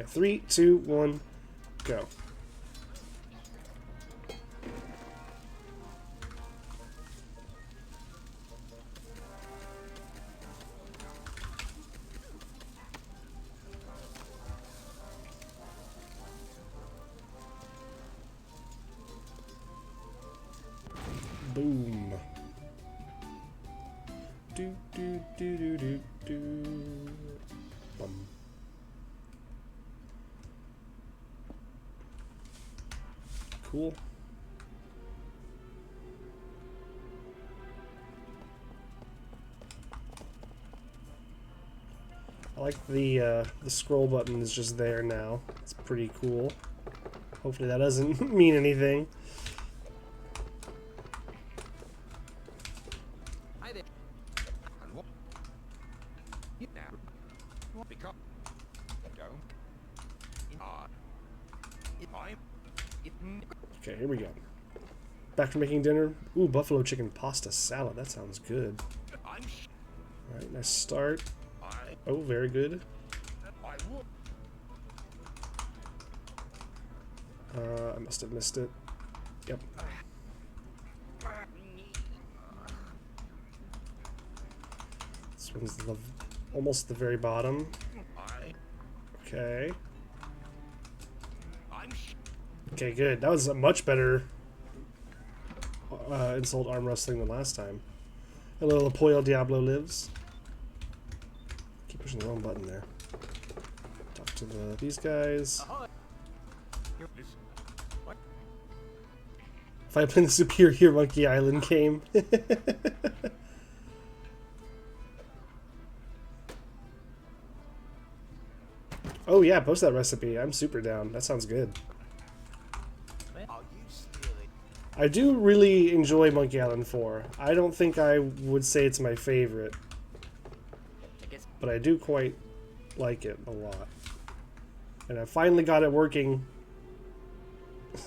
3, 2, 1, go. Boom. Do do do do do do. Bum. Cool. I like the scroll button is just there now. It's pretty cool. Hopefully that doesn't mean anything. Hi there. And what? Now. Because. Go. Okay, here we go. Back to making dinner. Ooh, buffalo chicken pasta salad. That sounds good. Alright, nice start. Oh, very good. I must have missed it. Yep. This one's almost the very bottom. Okay. Okay, good. That was a much better insult arm wrestling than last time. Hello, the Pollo Diablo lives. Keep pushing the wrong button there. Talk to these guys. If I play the Superior Monkey Island game. Oh yeah, post that recipe. I'm super down. That sounds good. I do really enjoy Monkey Island 4. I don't think I would say it's my favorite, but I do quite like it a lot. And I finally got it working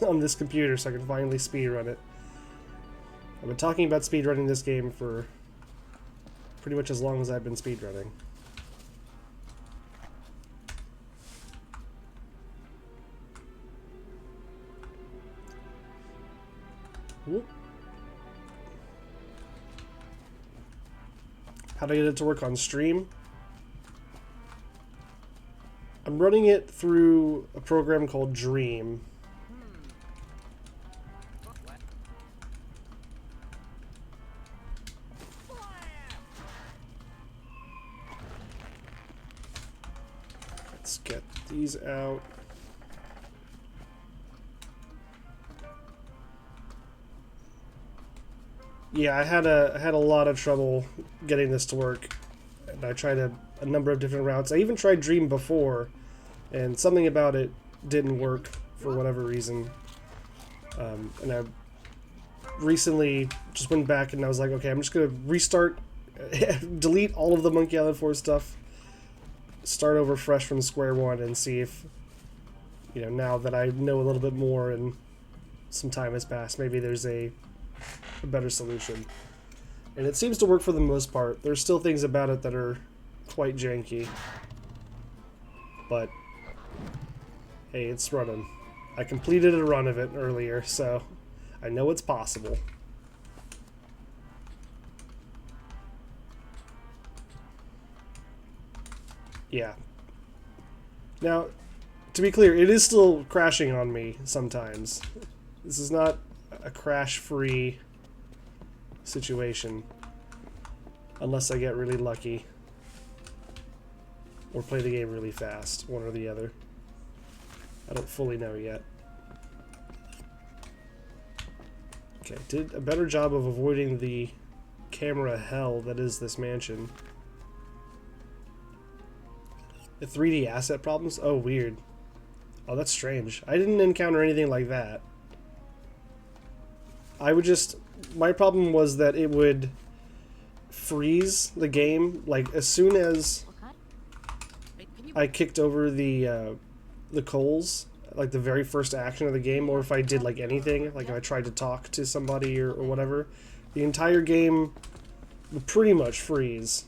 on this computer so I can finally speedrun it. I've been talking about speedrunning this game for pretty much as long as I've been speedrunning. Whoop. How do I get it to work on stream? I'm running it through a program called Dream. Let's get these out. Yeah, I had a lot of trouble getting this to work, and I tried a number of different routes. I even tried Dream before, and something about it didn't work for whatever reason. And I recently just went back and I was like, okay, I'm just gonna restart, delete all of the Monkey Island 4 stuff, start over fresh from square one, and see if, you know, now that I know a little bit more and some time has passed, maybe there's a better solution. And it seems to work for the most part. There's still things about it that are quite janky, but hey, it's running. I completed a run of it earlier, so I know it's possible. Yeah. Now, to be clear, it is still crashing on me sometimes. This is not a crash-free situation, unless I get really lucky or play the game really fast, one or the other. I don't fully know yet. Okay, did a better job of avoiding the camera hell that is this mansion. The 3D asset problems? Oh, weird. Oh, that's strange. I didn't encounter anything like that. I would just... My problem was that it would freeze the game, like, as soon as I kicked over the coals, like the very first action of the game, or if I did, like, anything, like if I tried to talk to somebody or whatever, the entire game would pretty much freeze.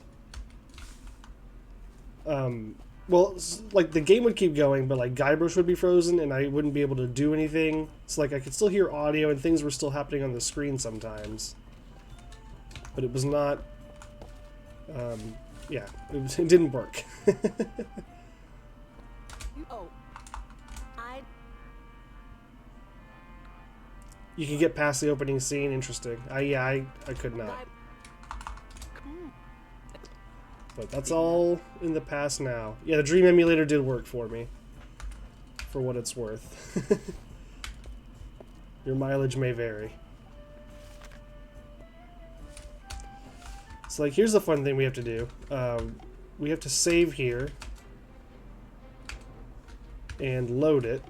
well, like the game would keep going, but like Guybrush would be frozen, and I wouldn't be able to do anything. So like I could still hear audio, and things were still happening on the screen sometimes, but it was not. Yeah, it didn't work. Oh, I. You can get past the opening scene. Interesting. I could not. But that's all in the past now. Yeah, the Dream Emulator did work for me. For what it's worth. Your mileage may vary. So, like, here's the fun thing we have to do. We have to save here. And load it.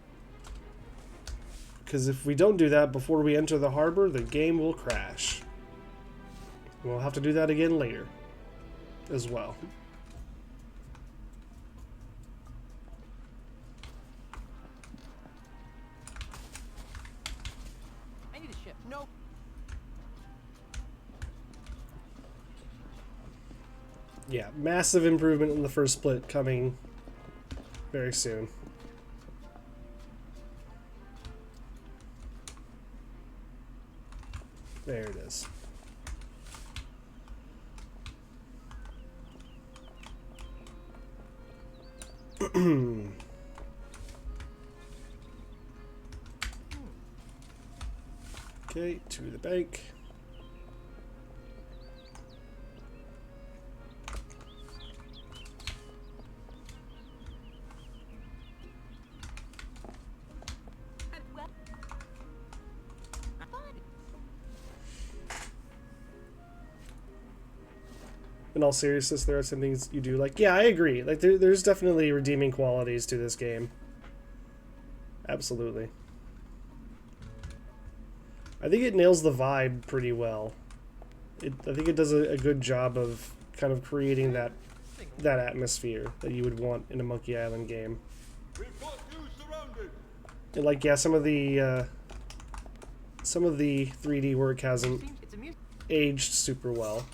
Because if we don't do that before we enter the harbor, the game will crash. We'll have to do that again later. As well. I need a ship. No. Yeah, massive improvement in the first split coming very soon. There it is. Okay, to the bank. Well, fine. In all seriousness, there are some things you do like. Yeah, I agree. Like there's definitely redeeming qualities to this game. Absolutely. I think it nails the vibe pretty well. I think it does a good job of kind of creating that atmosphere that you would want in a Monkey Island game. We've got you surrounded. And like, yeah, some of the 3D work hasn't It's amusing. aged super well.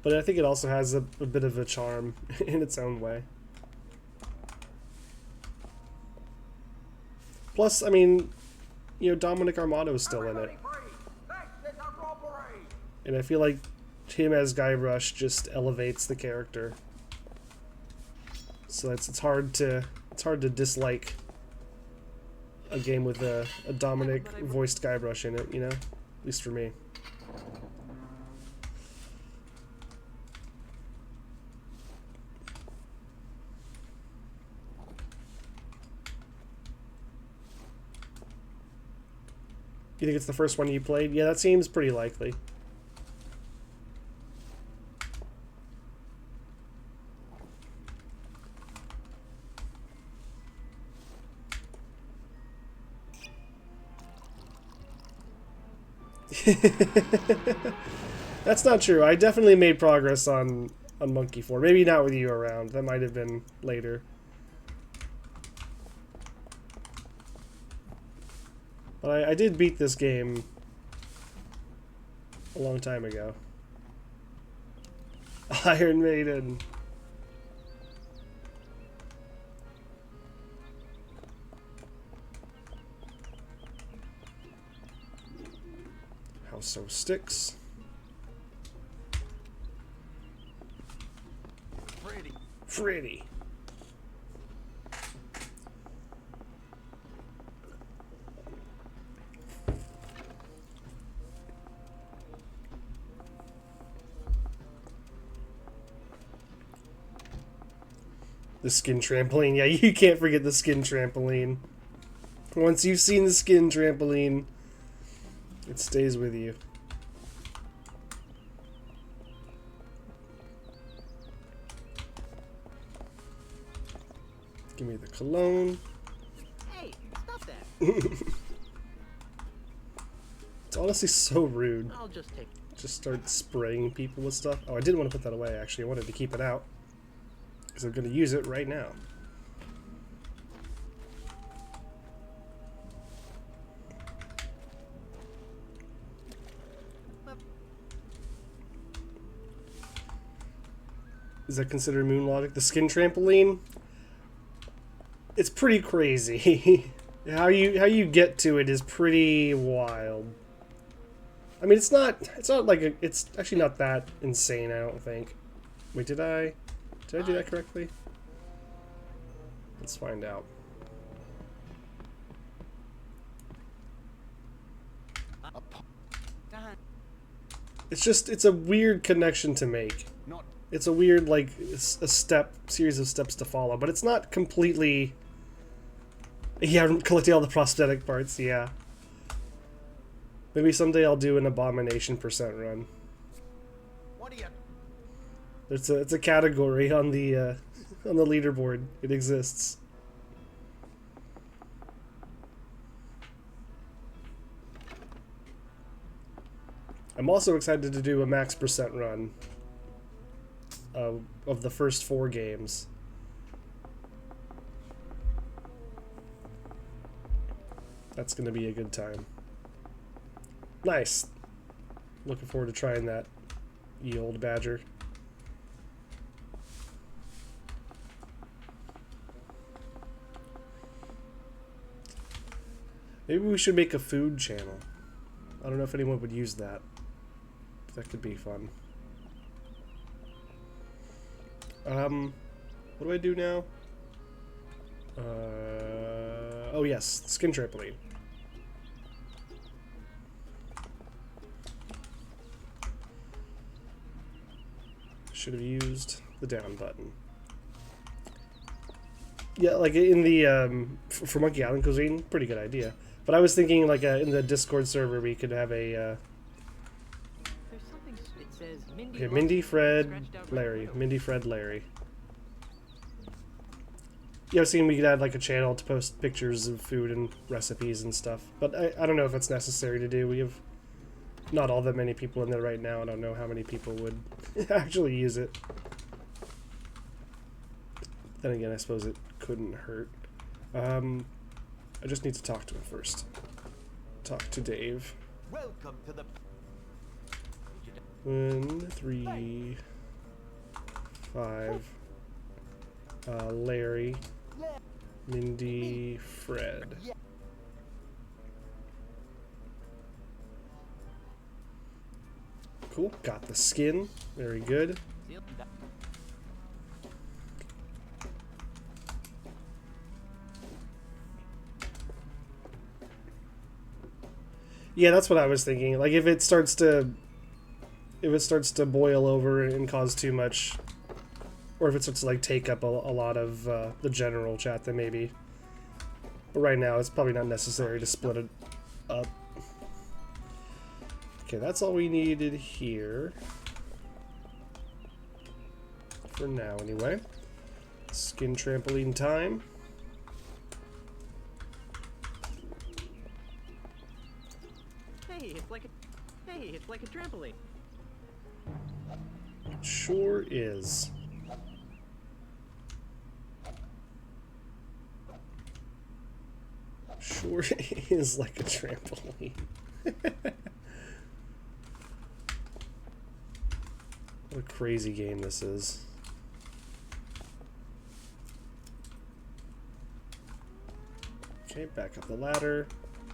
But I think it also has a bit of a charm in its own way. Plus, I mean, you know, Dominic Armato is still in it. And I feel like him as Guybrush just elevates the character. So it's hard to dislike a game with a Dominic voiced Guybrush in it, you know? At least for me. You think it's the first one you played? Yeah, that seems pretty likely. That's not true. I definitely made progress on Monkey 4. Maybe not with you around. That might have been later. But I did beat this game a long time ago. Iron Maiden. House of Sticks. Freddy. Freddy. The skin trampoline. Yeah, you can't forget the skin trampoline. Once you've seen the skin trampoline, it stays with you. Give me the cologne. Hey, stop that. It's honestly so rude. I'll just take. Just start spraying people with stuff. Oh, I didn't want to put that away, actually. I wanted to keep it out. Because I'm going to use it right now. Is that considered moon logic? The skin trampoline? It's pretty crazy. how you get to it is pretty wild. I mean, it's not like it's actually not that insane, I don't think. Wait, did I do that correctly? Let's find out. It's a weird connection to make. Not It's a weird, like, a series of steps to follow, but it's not completely... Yeah, I'm collecting all the prosthetic parts, yeah. Maybe someday I'll do an Abomination % run. what are you? It's a category on the leaderboard. It exists. I'm also excited to do a max % run of the first 4 games. That's gonna be a good time. Nice. Looking forward to trying that, ye old badger. Maybe we should make a food channel. I don't know if anyone would use that. But that could be fun. What do I do now? Oh yes, skin trampoline. Should have used the down button. Yeah, like in the for Monkey Island Cuisine, pretty good idea. But I was thinking like in the Discord server we could have a There's something. It says Mindy. okay, loves Mindy, you, Fred, scratched out Larry. right Mindy, Fred, Larry. Yeah, I was thinking we could add like a channel to post pictures of food and recipes and stuff. But I don't know if it's necessary to do. We have not all that many people in there right now. I don't know how many people would actually use it. Then again, I suppose it couldn't hurt. I just need to talk to him first. Talk to Dave. Welcome to the 1, 3, 5. Larry, Mindy, Fred. Cool. Got the skin. Very good. Seal that. Yeah, that's what I was thinking. Like if it starts to boil over and cause too much, or if it starts to like take up a lot of the general chat, then maybe. But right now, it's probably not necessary to split it up. Okay, that's all we needed here. For now, anyway. Skin trampoline time. Hey, it's like a trampoline. Sure is. Sure is like a trampoline. What a crazy game this is. Okay, back up the ladder.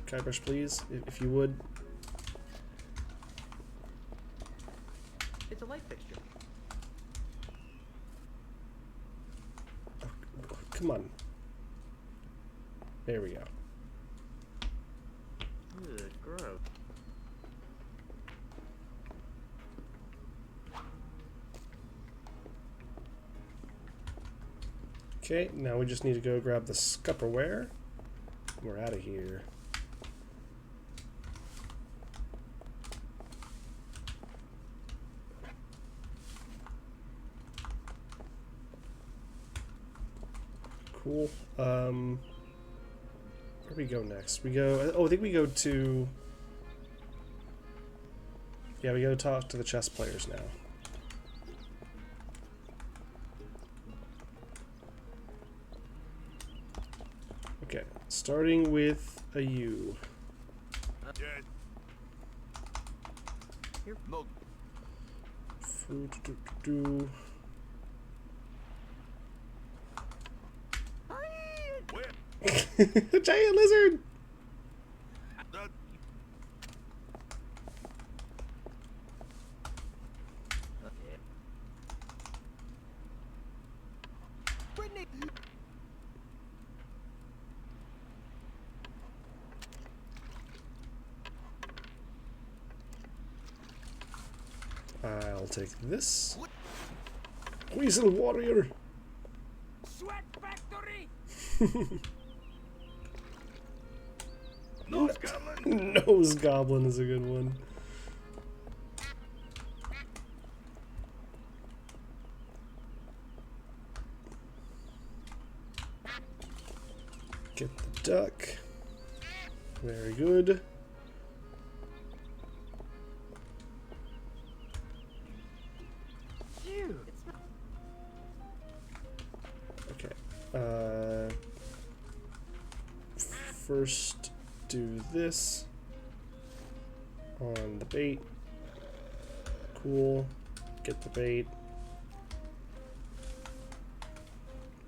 Guybrush, please, if you would. It's a light fixture. Oh, come on. There we go. Ugh, gross. Okay, now we just need to go grab the Scupperware. We're out of here. Cool. Where do we go next? We go... Oh, I think we go to... Yeah, we go talk to the chess players now. Okay, starting with a U. Yes. Here. No. A giant lizard! Okay. Brittany! I'll take this. Weasel warrior! Sweat factory! Nose goblin! Nose goblin is a good one. Get the duck. Very good. Phew. It's not. Okay. First, do this on the bait. Cool. Get the bait.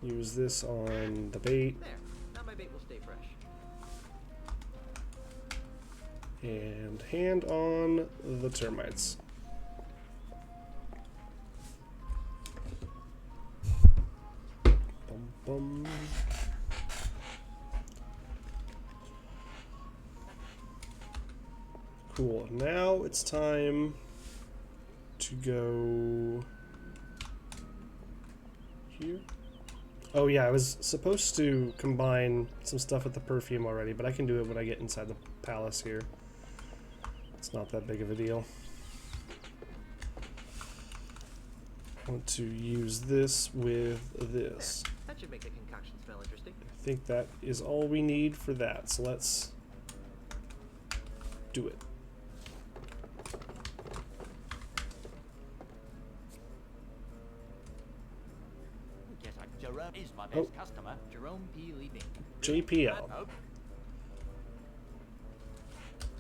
Use this on the bait. There. Now my bait will stay fresh. And hand on the termites. Bum, bum. Cool. Now it's time to go here. Oh yeah, I was supposed to combine some stuff with the perfume already, but I can do it when I get inside the palace here. It's not that big of a deal. I want to use this with this. That should make the concoction smell interesting. I think that is all we need for that, so let's do it. Guess Jerome is my best customer. Jerome P. Leaving. JPL. Oh,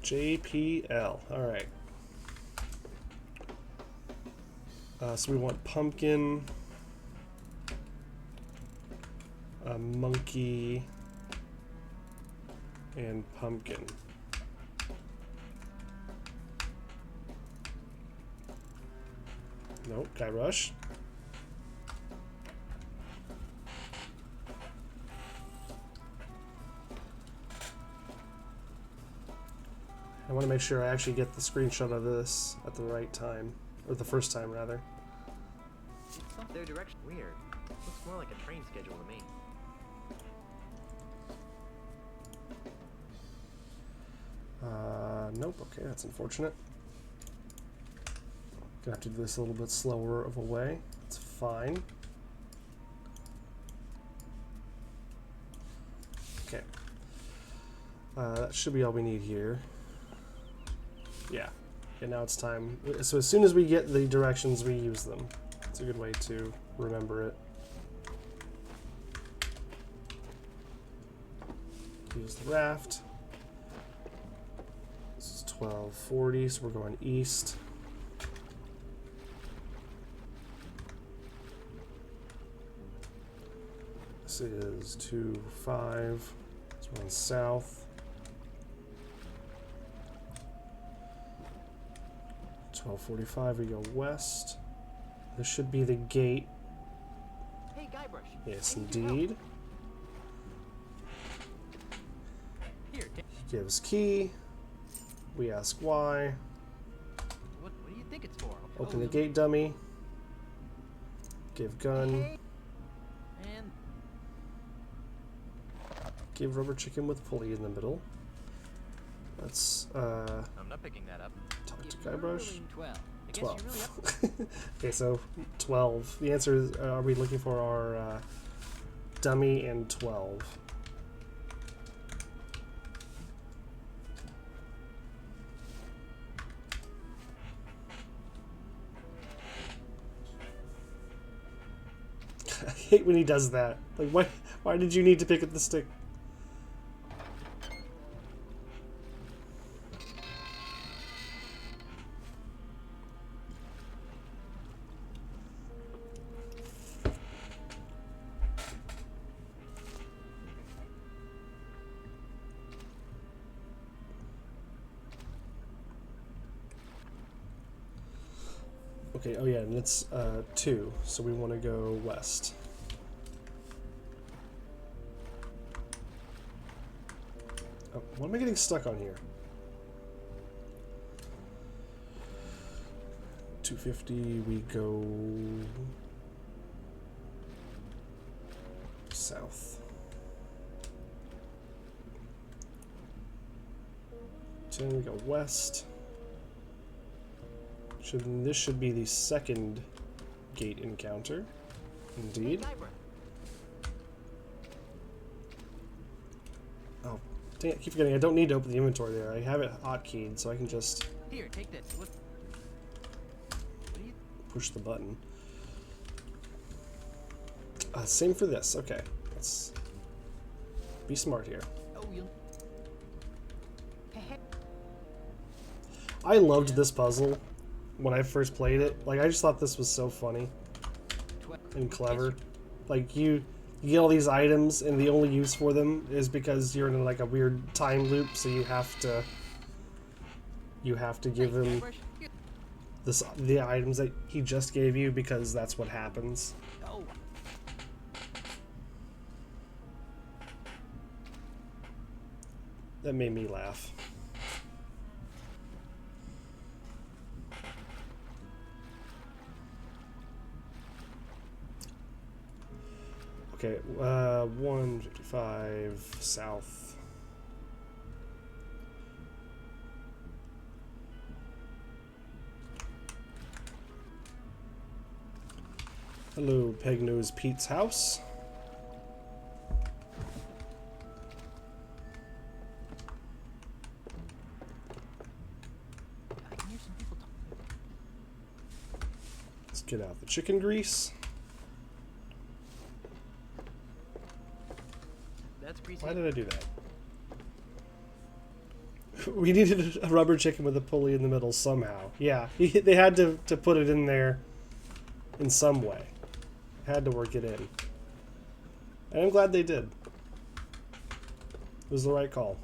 JPL. Alright. So we want pumpkin, a monkey, and pumpkin. Nope, Guy Rush. I want to make sure I actually get the screenshot of this at the right time, or the first time rather. It's not their direction. Weird. Looks more like a train schedule to me. Nope, okay, that's unfortunate. Gonna have to do this a little bit slower of a way. It's fine. Okay. That should be all we need here. Yeah. Okay, now it's time. So as soon as we get the directions, we use them. It's a good way to remember it. Use the raft. This is 1240, so we're going east. This is 25. This one's south. 1245, we go west. This should be the gate. Hey, Guybrush. Yes, I need your help. indeed. Here, He gives key. We ask why. what do you think it's for? Open the gate dummy. Give gun. And Give rubber chicken with pulley in the middle. Let's I'm not picking that up. talk to If you're Guybrush. rolling 12. I guess 12. you're really up. Okay, so 12. The answer is, are we looking for our dummy and 12? I hate when he does that. Like, why did you need to pick up the stick? Okay, oh yeah, and it's 2, so we want to go west. Oh, what am I getting stuck on here? 250, we go south. 10, we go west. This should be the second gate encounter. Indeed. Oh, dang it, I keep forgetting I don't need to open the inventory there. I have it hotkeyed, so I can just Here, take this. What do you... push the button. Same for this. Okay, let's be smart here. Oh, you'll... I loved this puzzle when I first played it. Like, I just thought this was so funny and clever. Like, you get all these items, and the only use for them is because you're in like a weird time loop, so you have to give him the items that he just gave you because that's what happens. Oh. That made me laugh. Okay, 155 south. Hello, Peg-Nose Pete's house. I can hear some people talking. Let's get out the chicken grease. That's greasy. Why did I do that? We needed a rubber chicken with a pulley in the middle somehow. Yeah, they had to put it in there in some way. Had to work it in. And I'm glad they did. It was the right call.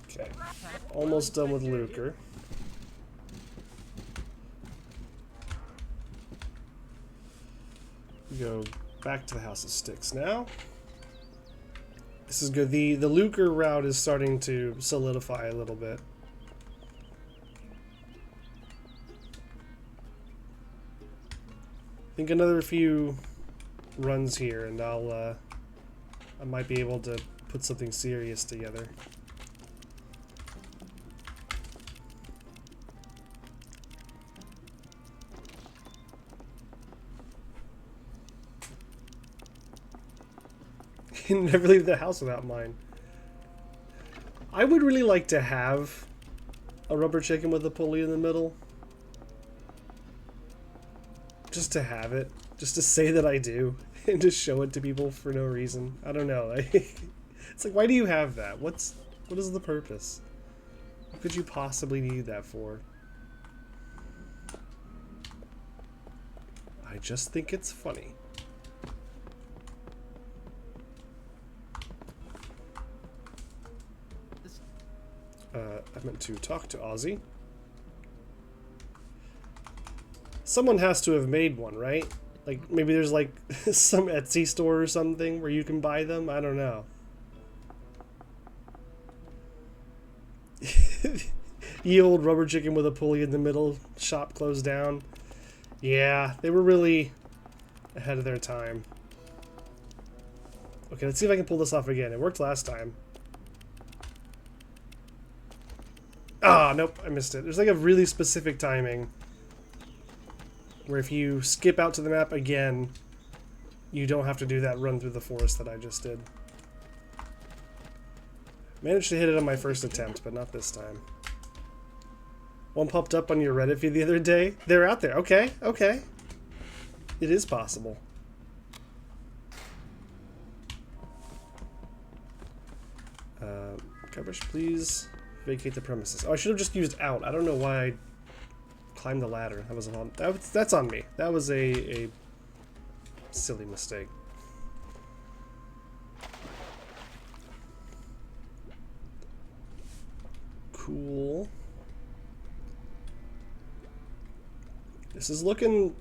Okay. Almost done with Lucre. We go back to the House of Sticks now. This is good. The Lucre route is starting to solidify a little bit. I think another few runs here, and I might be able to put something serious together. Never leave the house without mine. I would really like to have a rubber chicken with a pulley in the middle. Just to have it. Just to say that I do. And just show it to people for no reason. I don't know. It's like, why do you have that? What is the purpose? What could you possibly need that for? I just think it's funny. I meant to talk to Ozzy. Someone has to have made one, right? Like, maybe there's like some Etsy store or something where you can buy them? I don't know. Ye old rubber chicken with a pulley in the middle, shop closed down. Yeah, they were really ahead of their time. Okay, let's see if I can pull this off again. It worked last time. Ah, nope, I missed it. There's like a really specific timing where if you skip out to the map again, you don't have to do that run through the forest that I just did. Managed to hit it on my first attempt, but not this time. One popped up on your Reddit feed the other day. They're out there. Okay, okay. It is possible. Coverage, please. Vacate the premises. Oh, I should have just used out. I don't know why I climbed the ladder. That was on. That's on me. That was a Silly mistake. Cool. This is looking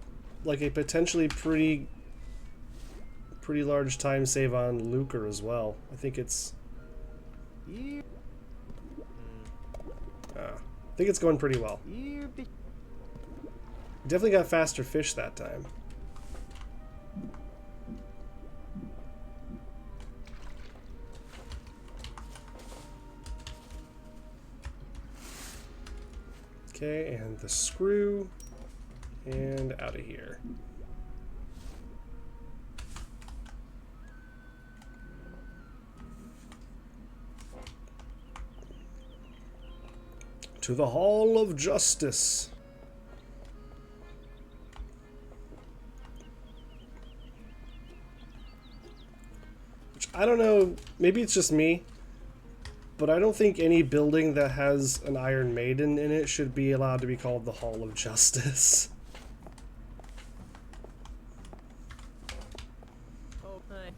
like a potentially pretty large time save on Lucre as well. I think it's I think it's going pretty well. Definitely got faster fish that time. Okay, and the screw, and out of here. To the Hall of Justice. Which, I don't know, maybe it's just me, but I don't think any building that has an Iron Maiden in it should be allowed to be called the Hall of Justice. Oh, hi.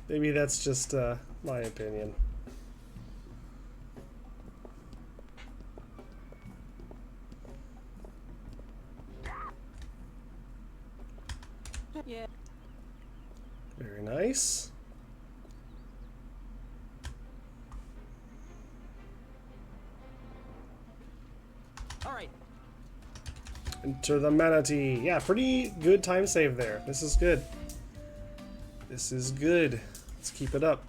Maybe that's just my opinion. Yeah. Very nice. All right. Enter the manatee. Yeah, pretty good time save there. This is good. This is good. Let's keep it up.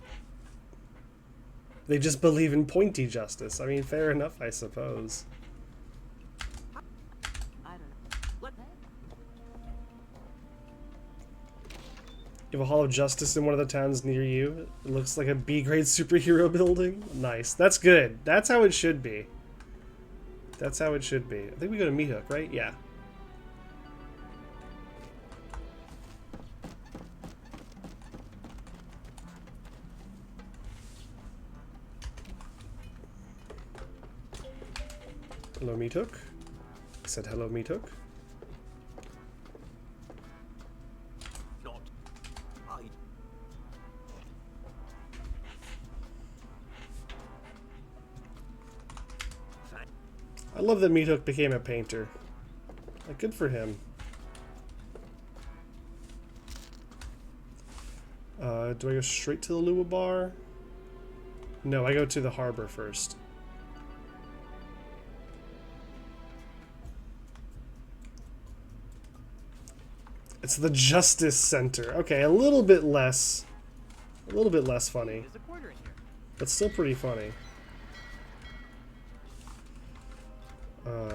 They just believe in pointy justice. I mean, fair enough, I suppose. I don't know. What? You have a Hall of Justice in one of the towns near you. It looks like a B-grade superhero building. Nice. That's good. That's how it should be. That's how it should be. I think we go to Meat Hook, right? Yeah. Hello, Meat Hook. I said hello, Meat Hook. Not. I. I love that Meat Hook became a painter. Like, good for him. Do I go straight to the Lua Bar? No, I go to the harbor first. It's the Justice Center. Okay, a little bit less funny, There's a quarter in here. but still pretty funny.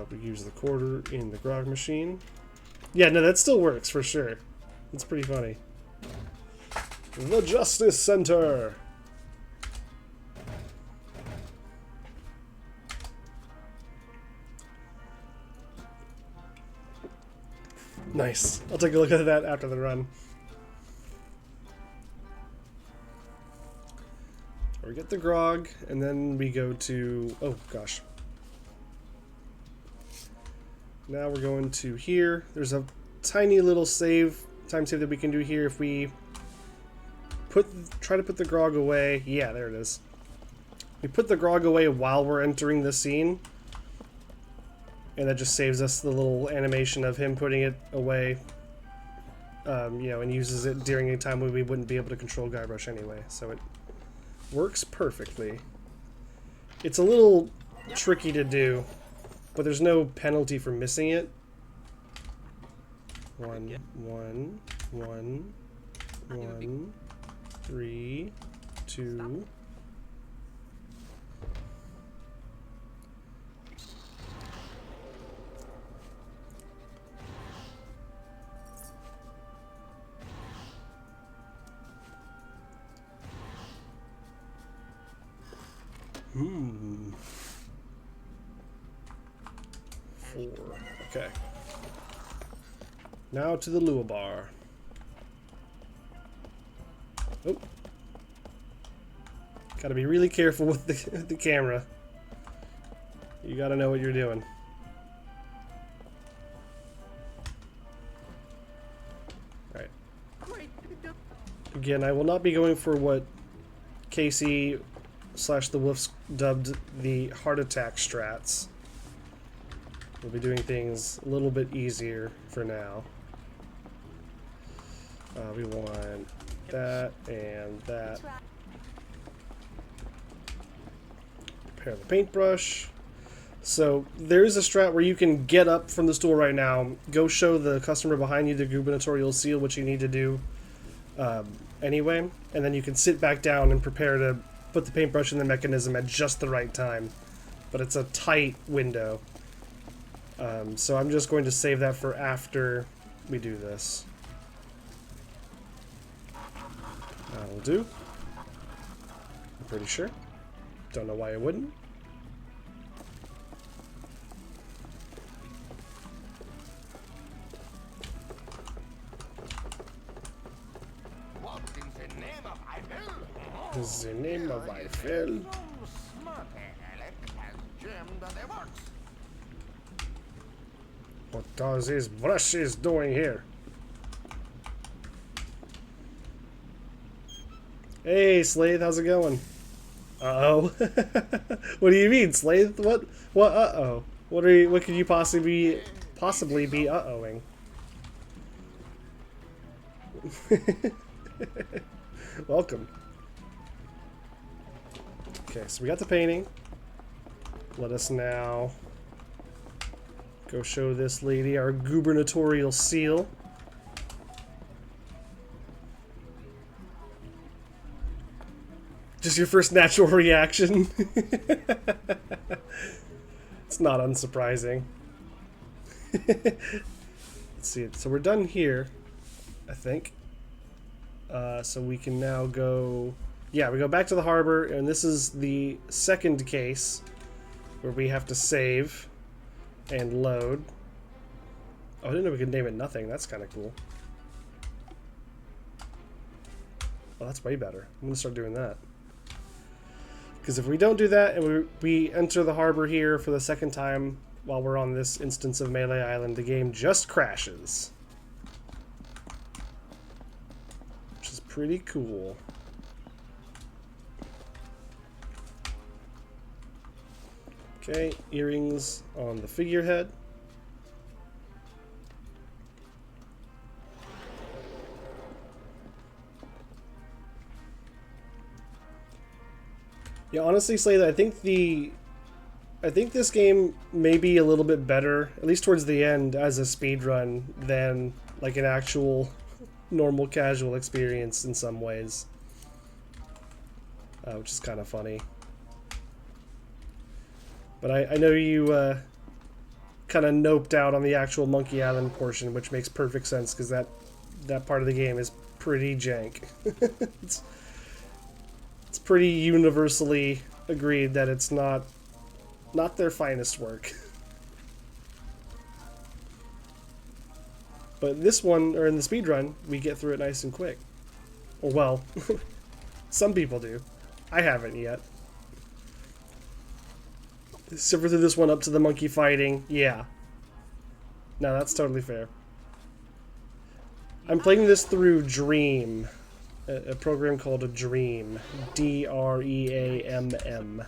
We use the quarter in the grog machine. Yeah, no, that still works for sure. It's pretty funny. The Justice Center. Nice. I'll take a look at that after the run. We get the grog, and then we go to... Oh, gosh. Now we're going to here. There's a tiny little time save that we can do here if we try to put the grog away. Yeah, there it is. We put the grog away while we're entering the scene. And that just saves us the little animation of him putting it away, you know, and uses it during a time when we wouldn't be able to control Guybrush anyway. So it works perfectly. It's a little tricky to do, but there's no penalty for missing it. 1, 1, 1, 1, 3, 2. Hmm. 4. Okay. Now to the Lua Bar. Oh. Gotta be really careful with the camera. You gotta know what you're doing. Alright. Great Again, I will not be going for what Casey / the Wolves dubbed the heart attack strats. We'll be doing things a little bit easier for now. We want that and that. Prepare the paintbrush. So there's a strat where you can get up from the stool right now, go show the customer behind you the gubernatorial seal, which you need to do anyway, and then you can sit back down and prepare to put the paintbrush in the mechanism at just the right time. But it's a tight window. So I'm just going to save that for after we do this. That'll do. I'm pretty sure. Don't know why I wouldn't. What in the name of Eiffel? Is the name of Eiffel? Some smart Alec has jammed the works. What does his brushes doing here? Hey, Slade, how's it going? Uh-oh. What do you mean, Slade? What uh-oh? What could you possibly be uh-ohing? Welcome. Okay, so we got the painting. Let us now go show this lady our gubernatorial seal. Just your first natural reaction. It's not unsurprising. Let's see. So we're done here, I think. So we can now go... Yeah, we go back to the harbor, and this is the second case where we have to save and load. Oh, I didn't know we could name it nothing. That's kind of cool. Oh, that's way better. I'm going to start doing that. Because if we don't do that and we enter the harbor here for the second time while we're on this instance of Melee Island, the game just crashes. Which is pretty cool. Okay, earrings on the figurehead. Yeah, honestly, Slade, I think this game may be a little bit better, at least towards the end, as a speedrun than like an actual normal casual experience in some ways. Which is kind of funny. But I know you kind of noped out on the actual Monkey Island portion, which makes perfect sense because that part of the game is pretty jank. It's pretty universally agreed that it's not their finest work. But this one, or in the speedrun, we get through it nice and quick. Or well, some people do. I haven't yet. Suffer through this one up to the monkey fighting. Yeah. No, that's totally fair. I'm playing this through Dream. A program called a Dream. D-R-E-A-M-M.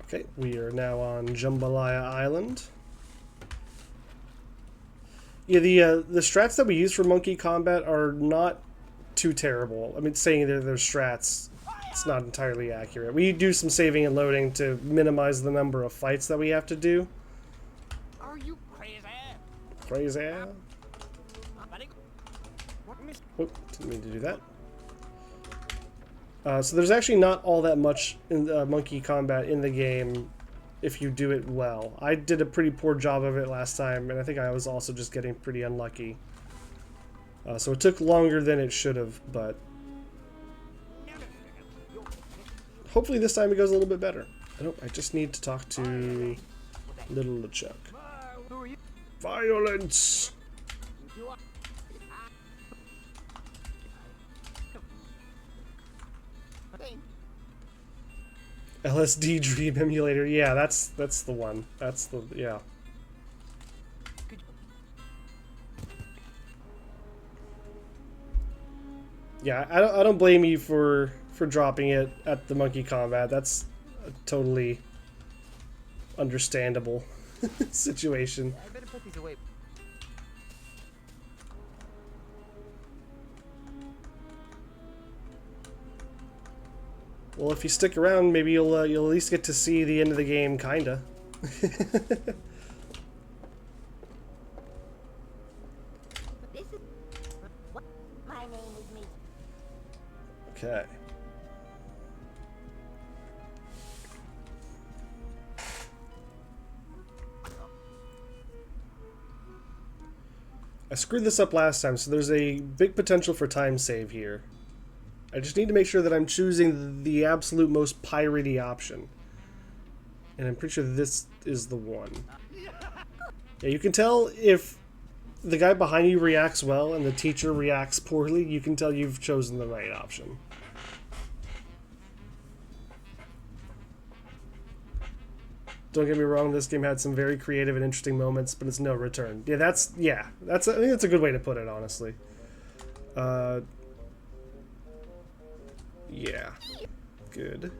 Okay, we are now on Jambalaya Island. Yeah, the strats that we use for monkey combat are not too terrible. I mean, saying they're strats, it's not entirely accurate. We do some saving and loading to minimize the number of fights that we have to do. Are you crazy? Crazy? Oh, didn't mean to do that. So there's actually not all that much in monkey combat in the game if you do it well. I did a pretty poor job of it last time, and I think I was also just getting pretty unlucky. So it took longer than it should have, but hopefully this time it goes a little bit better. I just need to talk to Little LeChuck. Violence! LSD Dream Emulator. Yeah, that's the one. That's the yeah. Yeah, I don't blame you for dropping it at the Monkey Combat. That's a totally understandable situation. I better put these away. Well, if you stick around, maybe you'll at least get to see the end of the game, kinda. This is what my name is me. Okay. I screwed this up last time, so there's a big potential for time save here. I just need to make sure that I'm choosing the absolute most piratey option. And I'm pretty sure this is the one. Yeah, you can tell if the guy behind you reacts well and the teacher reacts poorly, you can tell you've chosen the right option. Don't get me wrong, this game had some very creative and interesting moments, but it's no return. Yeah, I think that's a good way to put it, honestly. Yeah. Good.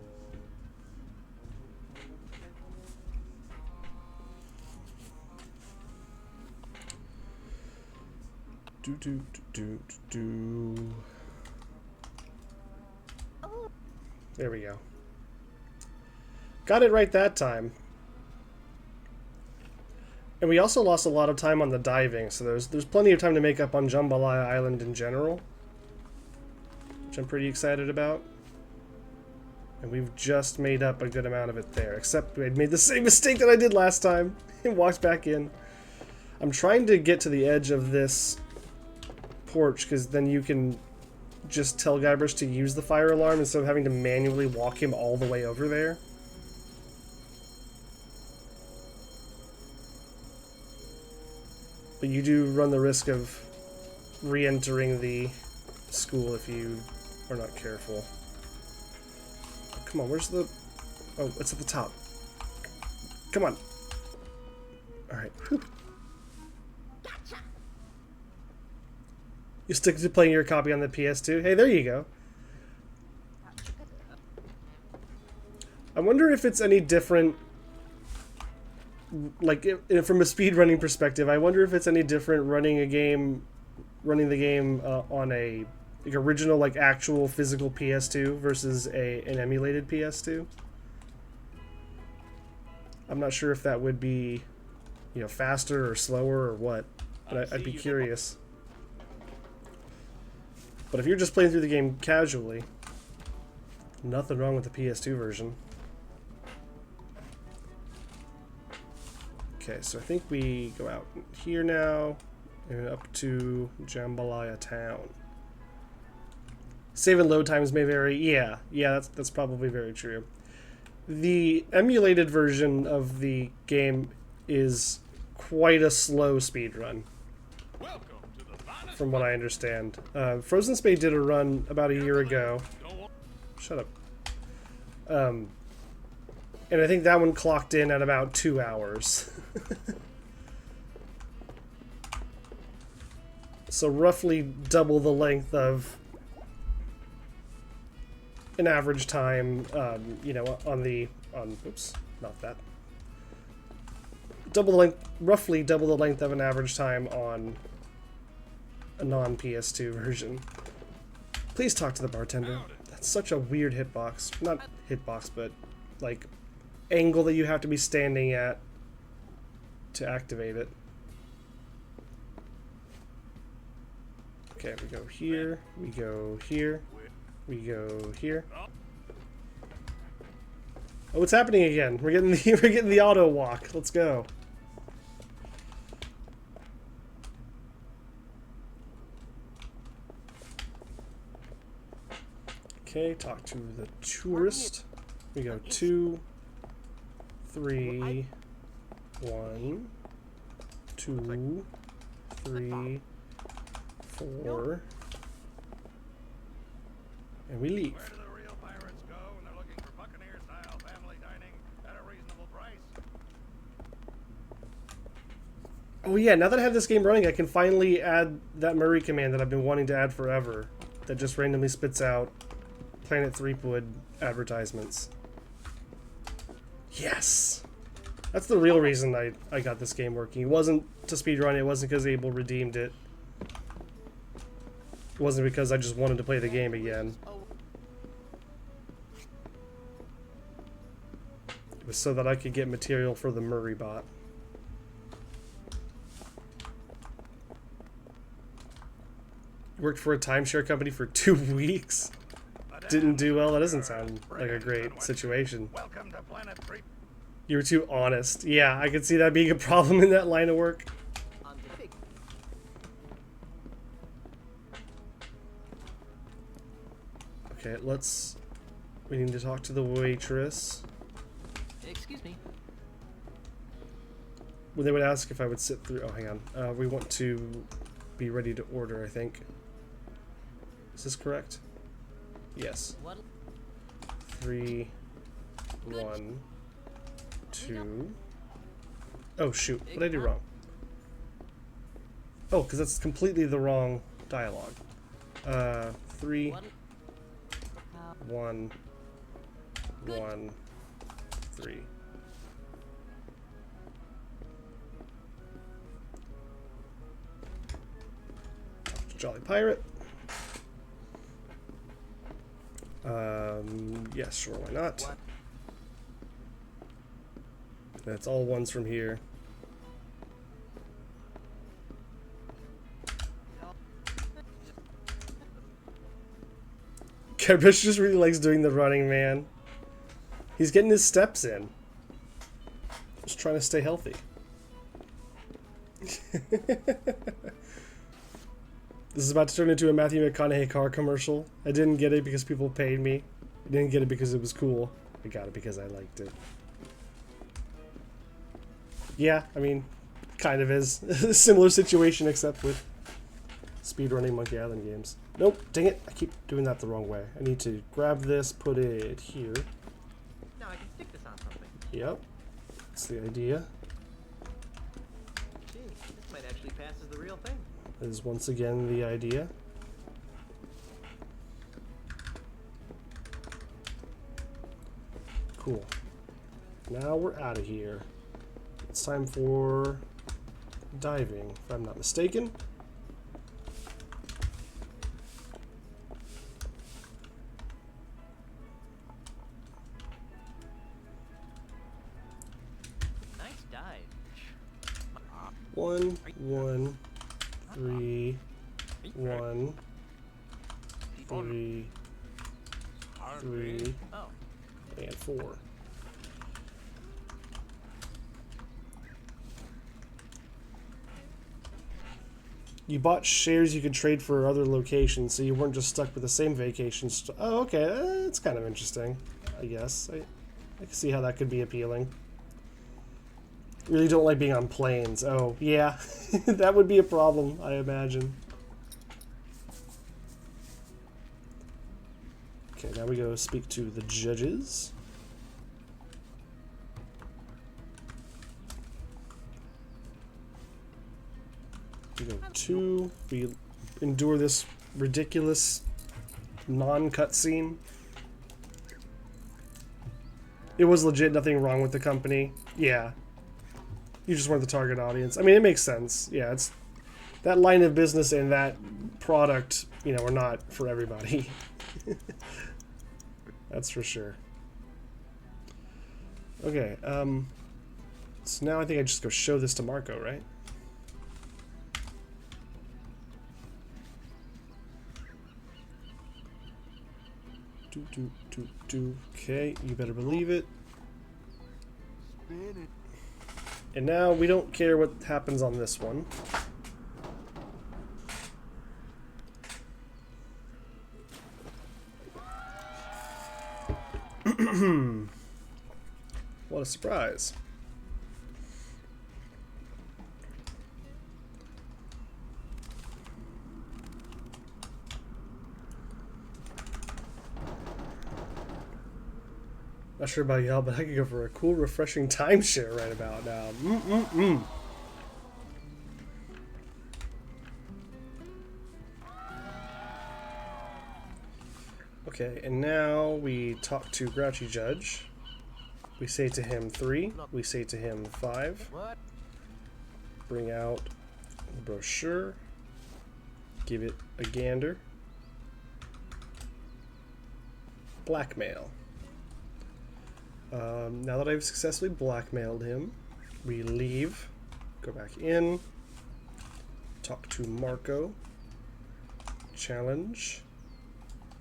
Do. There we go. Got it right that time. And we also lost a lot of time on the diving, so there's plenty of time to make up on Jambalaya Island in general, which I'm pretty excited about. And we've just made up a good amount of it there, except we had made the same mistake that I did last time and walked back in. I'm trying to get to the edge of this porch, because then you can just tell Guybrush to use the fire alarm instead of having to manually walk him all the way over there. But you do run the risk of re-entering the school if you are not careful. Come on, where's the... Oh, it's at the top. Come on. Alright. You stick to playing your copy on the PS2? Hey, there you go. I wonder if it's any different... Like, from a speedrunning perspective, I wonder if it's any different running the game on a original, like, actual physical PS2 versus an emulated PS2. I'm not sure if that would be, faster or slower or what, but I'd be curious. But if you're just playing through the game casually, nothing wrong with the PS2 version. Okay, so I think we go out here now and up to Jambalaya Town. Save and load times may vary. Yeah, that's probably very true. The emulated version of the game is quite a slow speedrun, from what I understand. Frozen Spade did a run about a year ago. Shut up. And I think that one clocked in at about 2 hours. So roughly double the length of an average time, oops, not that. Roughly double the length of an average time on a non-PS2 version. Please talk to the bartender. That's such a weird hitbox. Not hitbox, but, like, angle that you have to be standing at to activate it. Okay, we go here, we go here, we go here. Oh, it's happening again. We're getting the auto walk. Let's go. Okay, talk to the tourist. We go 2, 3, 1, 2, 3, 4, and we leave. Oh yeah, now that I have this game running, I can finally add that Murray command that I've been wanting to add forever. That just randomly spits out Planet Threepwood advertisements. Yes! That's the real reason I got this game working. It wasn't to speedrun, it wasn't because Abel redeemed it. It wasn't because I just wanted to play the game again. It was so that I could get material for the Murray bot. Worked for a timeshare company for 2 weeks. Didn't do well. That doesn't sound like a great situation. Welcome to Planet 3. You were too honest. Yeah, I could see that being a problem in that line of work. On the big. Okay, we need to talk to the waitress. Excuse me. Well, they would ask if I would sit through. Oh, hang on. We want to be ready to order, I think. Is this correct? Yes. What? 3, 1, 2. Oh, shoot. What did I do wrong? Oh, because that's completely the wrong dialogue. 3, 1, 1, 3. Jolly Pirate. Yes, sure, why not? That's all ones from here. Kerbish just really likes doing the running, man. He's getting his steps in. Just trying to stay healthy. This is about to turn into a Matthew McConaughey car commercial. I didn't get it because people paid me. I didn't get it because it was cool. I got it because I liked it. Yeah, I mean, kind of is. A similar situation except with speedrunning Monkey Island games. Nope, dang it. I keep doing that the wrong way. I need to grab this, put it here. Now I can stick this on something. Yep. That's the idea. Gee, this might actually pass as the real thing. That is once again the idea. Cool. Now we're out of here. It's time for diving, if I'm not mistaken. Nice dive. 1, 1, 3, 1, 3, 3, Oh. and 4. You bought shares you could trade for other locations, so you weren't just stuck with the same vacation. Oh, okay, that's kind of interesting, I guess. I can see how that could be appealing. Really don't like being on planes. Oh, yeah, that would be a problem, I imagine. Okay, now we go speak to the judges. We go 2. We endure this ridiculous non-cutscene. It was legit, nothing wrong with the company. Yeah. You just weren't the target audience. I mean, it makes sense. Yeah, it's that line of business and that product, you know, are not for everybody. That's for sure. Okay, so now I think I just go show this to Marco, right? Okay, you better believe it. And now we don't care what happens on this one. What a surprise. Not sure about y'all, but I could go for a cool, refreshing timeshare right about now. Okay, and now we talk to Grouchy Judge. We say to him 3. We say to him 5. What? Bring out the brochure. Give it a gander. Blackmail. Now that I've successfully blackmailed him, we leave. Go back in. Talk to Marco. Challenge.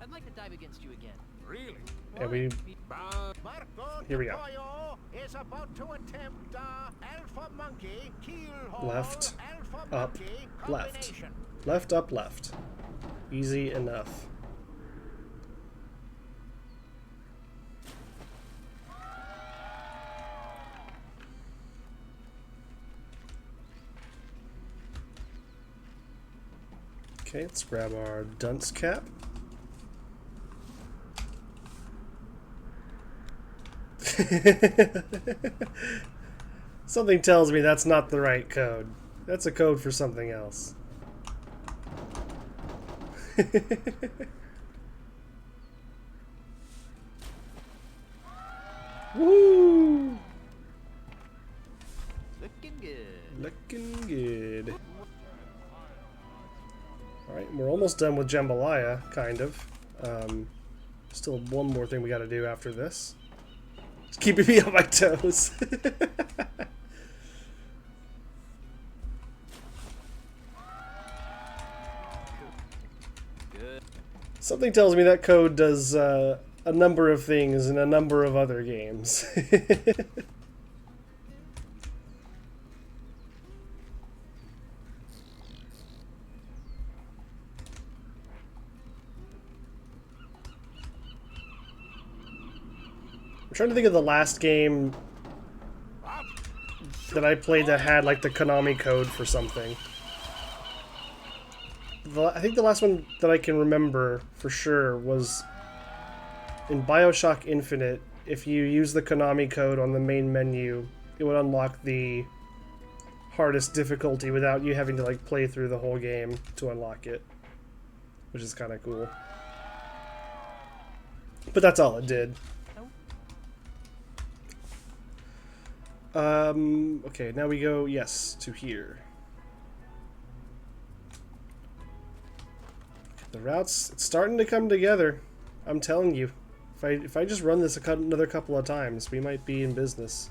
I'd like to dive against you again. Really? And we Marco Here we go. Pollo is about to attempt Alpha Monkey Keelhaul Left, Alpha up, Monkey left. combination. Left, up, left. Easy enough. Okay, let's grab our dunce cap. Something tells me that's not the right code. That's a code for something else. Woo! Looking good. Looking good. Alright, we're almost done with Jambalaya, kind of. Still one more thing we gotta do after this. It's keeping me on my toes. Good. Something tells me that code does a number of things in a number of other games. I'm trying to think of the last game that I played that had like the Konami code for something. I think the last one that I can remember for sure was in BioShock Infinite. If you use the Konami code on the main menu, it would unlock the hardest difficulty without you having to like play through the whole game to unlock it, which is kind of cool. But that's all it did. Okay, now we go, yes, to here. The routes, it's starting to come together. I'm telling you. If I just run this another couple of times, we might be in business.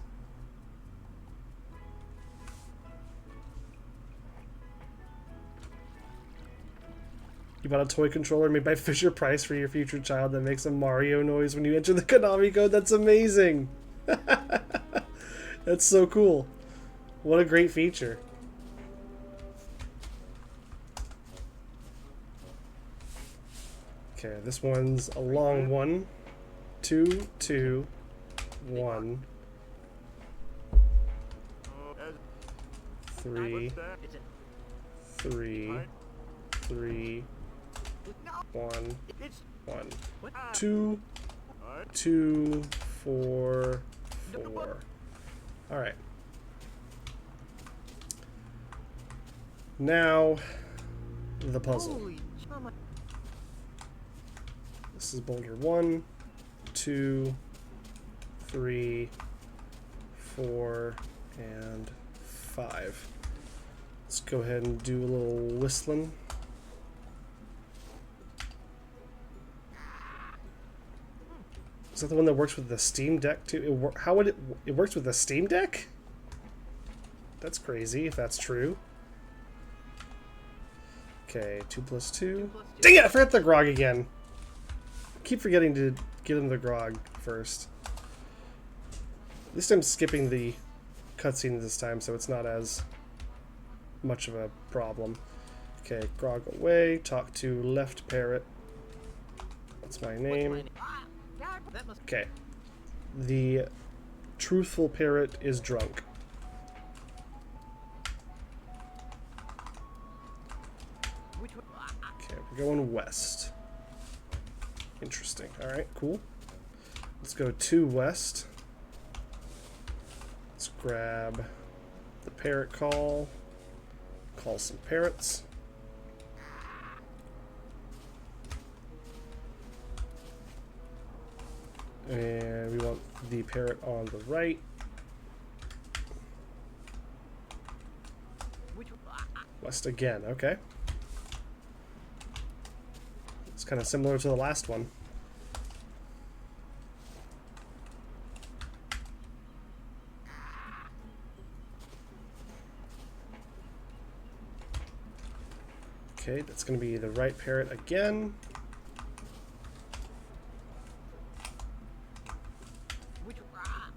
You bought a toy controller made by Fisher Price for your future child that makes a Mario noise when you enter the Konami code? That's amazing! That's so cool. What a great feature. Okay, this one's a long one. 2, 2, 1. 3, 3, 3, 1, 1. 2, 2, 4, 4. Alright. Now, the puzzle. This is boulder 1, 2, 3, 4, and 5. Let's go ahead and do a little whistling. Is that the one that works with the Steam Deck too? How would it works with the Steam Deck? That's crazy if that's true. Okay, 2 plus 2. Dang it! I forgot the grog again. Keep forgetting to give him the grog first. At least I'm skipping the cutscene this time, so it's not as much of a problem. Okay, grog away. Talk to left parrot. What's my name? Okay. The truthful parrot is drunk. Okay, we're going west. Interesting. Alright, cool. Let's go to west. Let's grab the parrot call. Call some parrots. And we want the parrot on the right. West again, okay. It's kind of similar to the last one. Okay, that's going to be the right parrot again.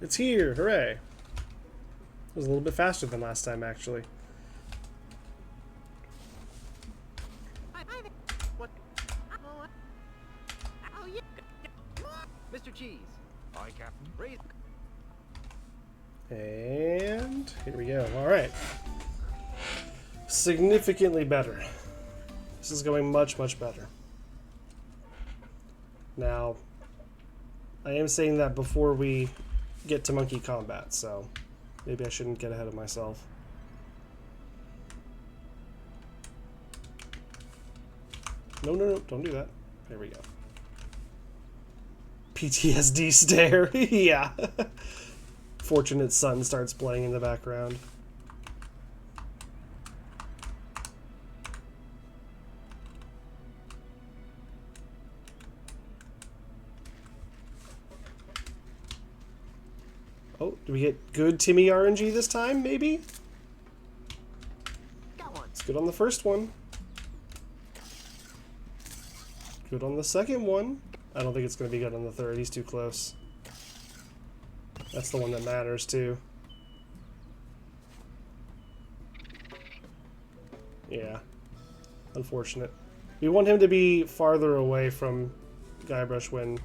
It's here! Hooray! It was a little bit faster than last time, actually. What? Oh, yeah. Mr. Cheese. Aye, Captain. Raise. And here we go. Alright. Significantly better. This is going much, much better. Now, I am saying that before we get to monkey combat, so maybe I shouldn't get ahead of myself. No, no, no, don't do that. There we go. PTSD stare. Yeah. Fortunate Son starts playing in the background. Oh, do we get good Timmy RNG this time, maybe? Got one. It's good on the first one. Good on the second one. I don't think it's going to be good on the third. He's too close. That's the one that matters, too. Yeah. Unfortunate. We want him to be farther away from Guybrush when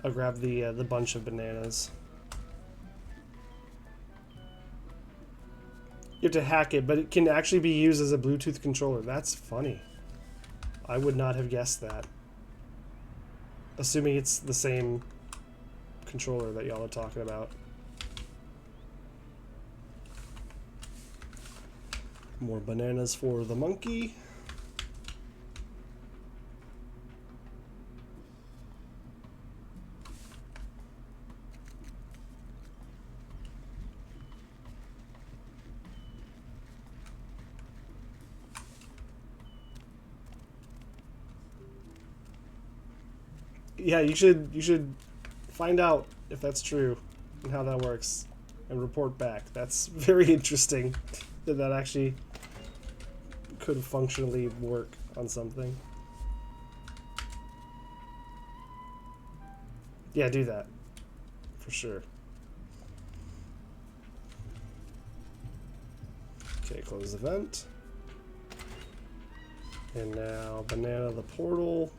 I'll grab the bunch of bananas. You have to hack it, but it can actually be used as a Bluetooth controller. That's funny. I would not have guessed that. Assuming it's the same controller that y'all are talking about. More bananas for the monkey. Yeah, you should find out if that's true and how that works and report back. That's very interesting that that actually could functionally work on something. Yeah, do that for sure. Okay, close the vent. And now banana the portal.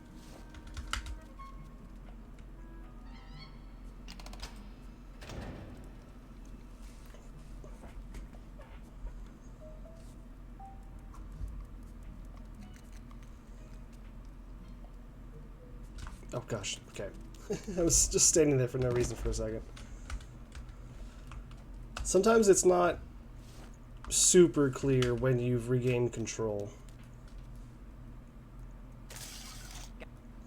Oh gosh, okay. I was just standing there for no reason for a second. Sometimes it's not super clear when you've regained control.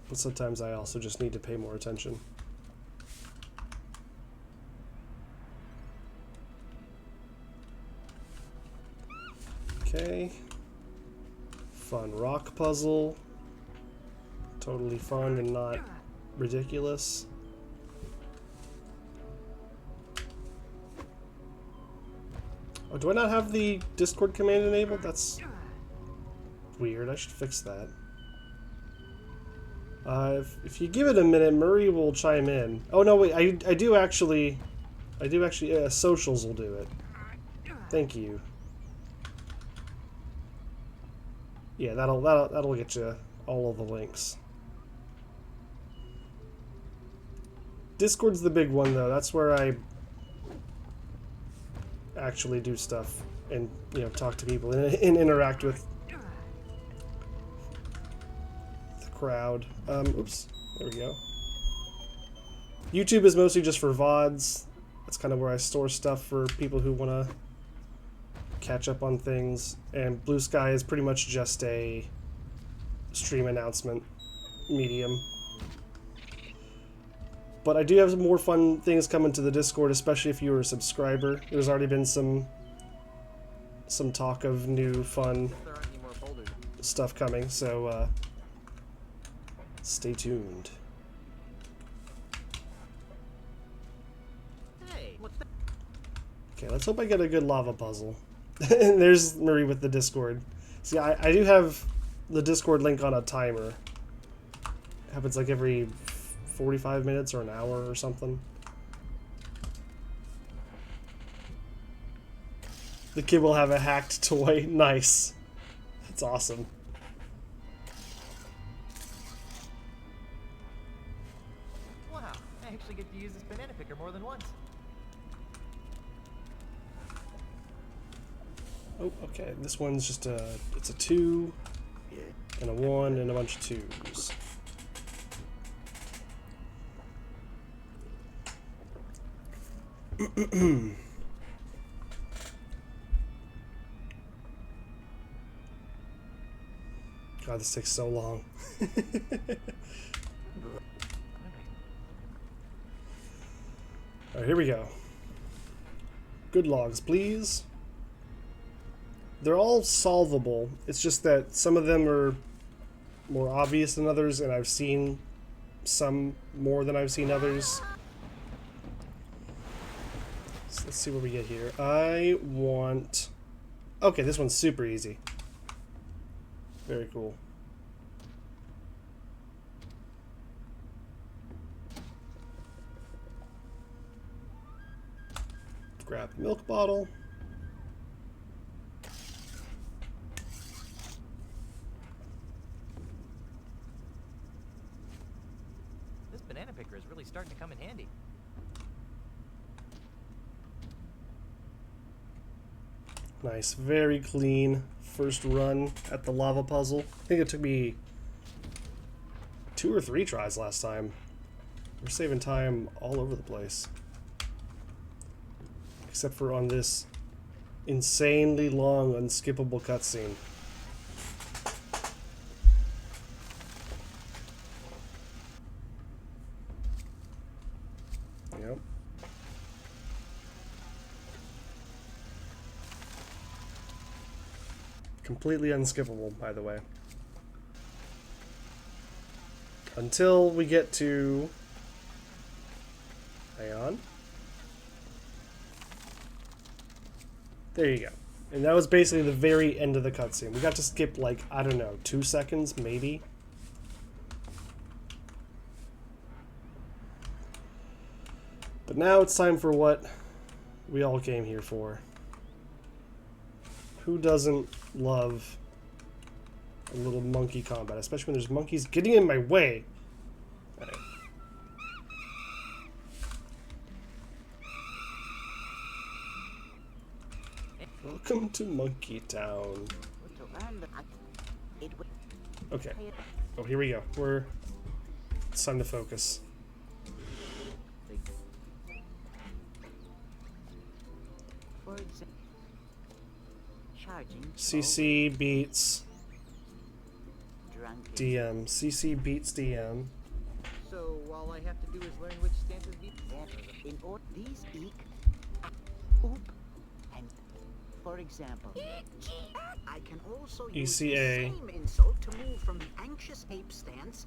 But sometimes I also just need to pay more attention. Okay. Fun rock puzzle. Totally fun and not ridiculous. Oh, do I not have the Discord command enabled? That's weird. I should fix that. If you give it a minute, Murray will chime in. Oh no, wait. I do actually. Socials will do it. Thank you. Yeah, that'll get you all of the links. Discord's the big one, though. That's where I actually do stuff and, you know, talk to people and interact with the crowd. Oops. There we go. YouTube is mostly just for VODs. That's kind of where I store stuff for people who want to catch up on things. And Blue Sky is pretty much just a stream announcement medium. But I do have some more fun things coming to the Discord, especially if you were a subscriber. There's already been some talk of new fun There aren't any more boulders. stuff coming, so stay tuned. Hey, what's that? Okay, let's hope I get a good lava puzzle. And there's Marie with the Discord. See, I do have the Discord link on a timer. It happens like every 45 minutes or an hour or something. The kid will have a hacked toy. Nice. That's awesome. Wow, I actually get to use this banana picker more than once. Oh, okay. This one's just it's a 2 and a 1 and a bunch of 2s. God, this takes so long. Alright, here we go. Good logs, please. They're all solvable. It's just that some of them are more obvious than others, and I've seen some more than I've seen others. So let's see what we get here. I want... Okay, this one's super easy. Very cool. Grab the milk bottle. This banana picker is really starting to come in handy. Nice, very clean first run at the lava puzzle. I think it took me 2 or 3 tries last time. We're saving time all over the place. Except for on this insanely long, unskippable cutscene. Yep. Completely unskippable, by the way. Until we get to... Hang on. There you go. And that was basically the very end of the cutscene. We got to skip, like, I don't know, 2 seconds, maybe? But now it's time for what we all came here for. Who doesn't love a little monkey combat, especially when there's monkeys getting in my way? Alright. Welcome to Monkey Town. Okay. Oh, here we go. It's time to focus. For example, charging CC beats drunk DM. CC beats DM. So all I have to do is learn which stances be. in order these eek oop and for example I can also use the ECA. same insult to move from the anxious ape stance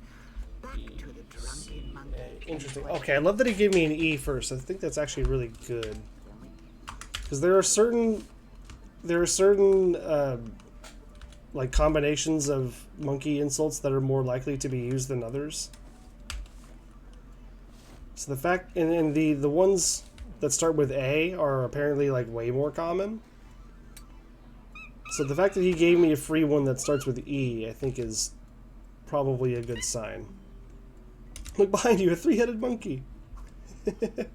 back to the drunken monkey. Interesting. Okay, I love that he gave me an E first. I think that's actually really good. Because there are certain like combinations of monkey insults that are more likely to be used than others. So the fact and the ones that start with A are apparently like way more common. So the fact that he gave me a free one that starts with E, I think is probably a good sign. Look behind you, a 3-headed monkey. It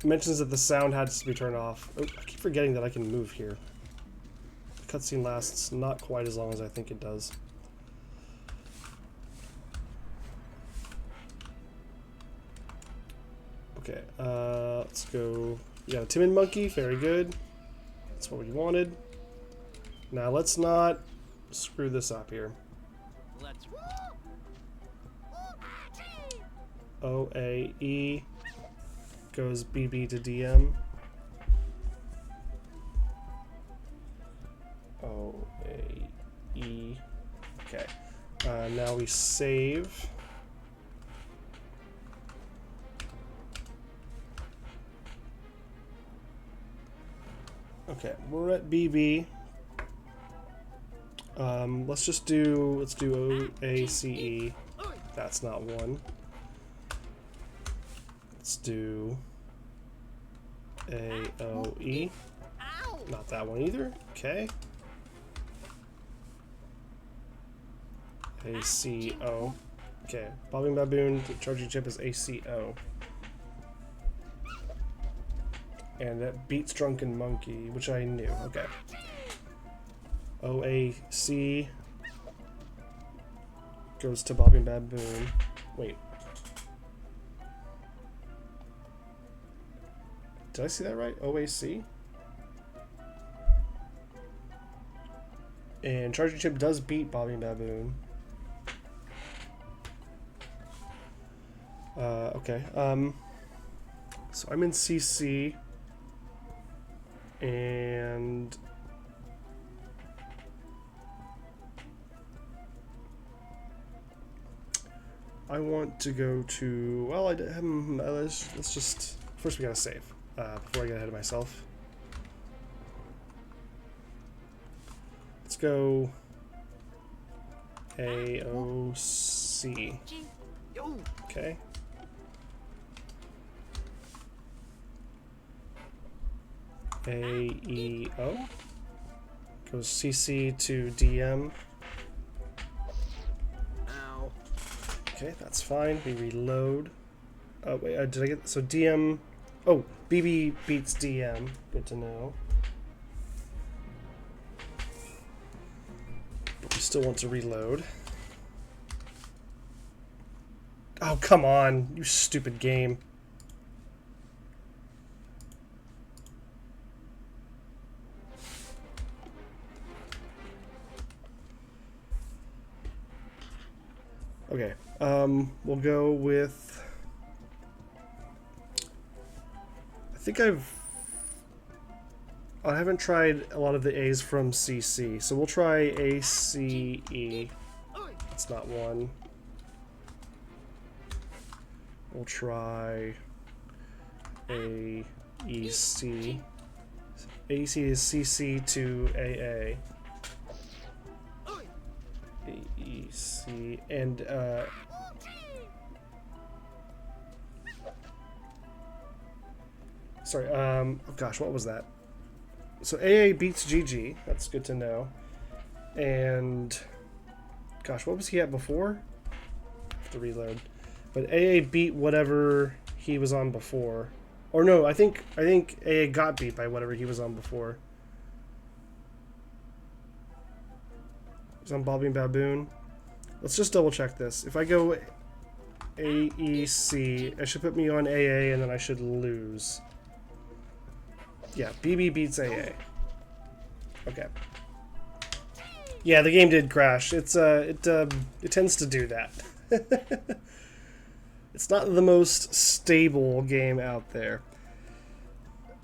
mentions that the sound had to be turned off. Oh, I keep forgetting that I can move here. The cutscene lasts not quite as long as I think it does. Okay, let's go. Yeah, a timid monkey, very good. That's what we wanted. Now let's not screw this up here. Let's. OAE goes BB to DM. OAE. Okay. Now we save. Okay, we're at BB. Let's do OACE. That's not one. Let's do AOE. Not that one either. Okay. ACO. Okay. Bobbing Baboon, charging chip is ACO. And that beats Drunken Monkey, which I knew. Okay. OAC goes to Bobbing Baboon. Wait. Did I see that right? OAC? And Charging Chip does beat Bobbing Baboon. Okay. So I'm in CC. And I want to go to, well, let's just, first we gotta save, before I get ahead of myself. Let's go AOC. Okay. AEO goes CC to DM. Ow. Okay, that's fine. We reload. Oh wait, did I get so DM? Oh, BB beats DM. Good to know. But we still want to reload. Oh come on, you stupid game. Okay, we'll go with, I haven't tried a lot of the A's from CC, so we'll try ACE. It's not one. We'll try AEC. AEC is CC to AA. AEC and sorry, oh gosh, what was that? So AA beats GG, that's good to know. And gosh, what was he at before? I have to reload. But AA beat whatever he was on before. Or no, I think AA got beat by whatever he was on before. He's on Bobbing Baboon. Let's just double check this. If I go AEC, it should put me on AA and then I should lose. Yeah, BB beats AA. Okay. Yeah, the game did crash. It tends to do that. It's not the most stable game out there.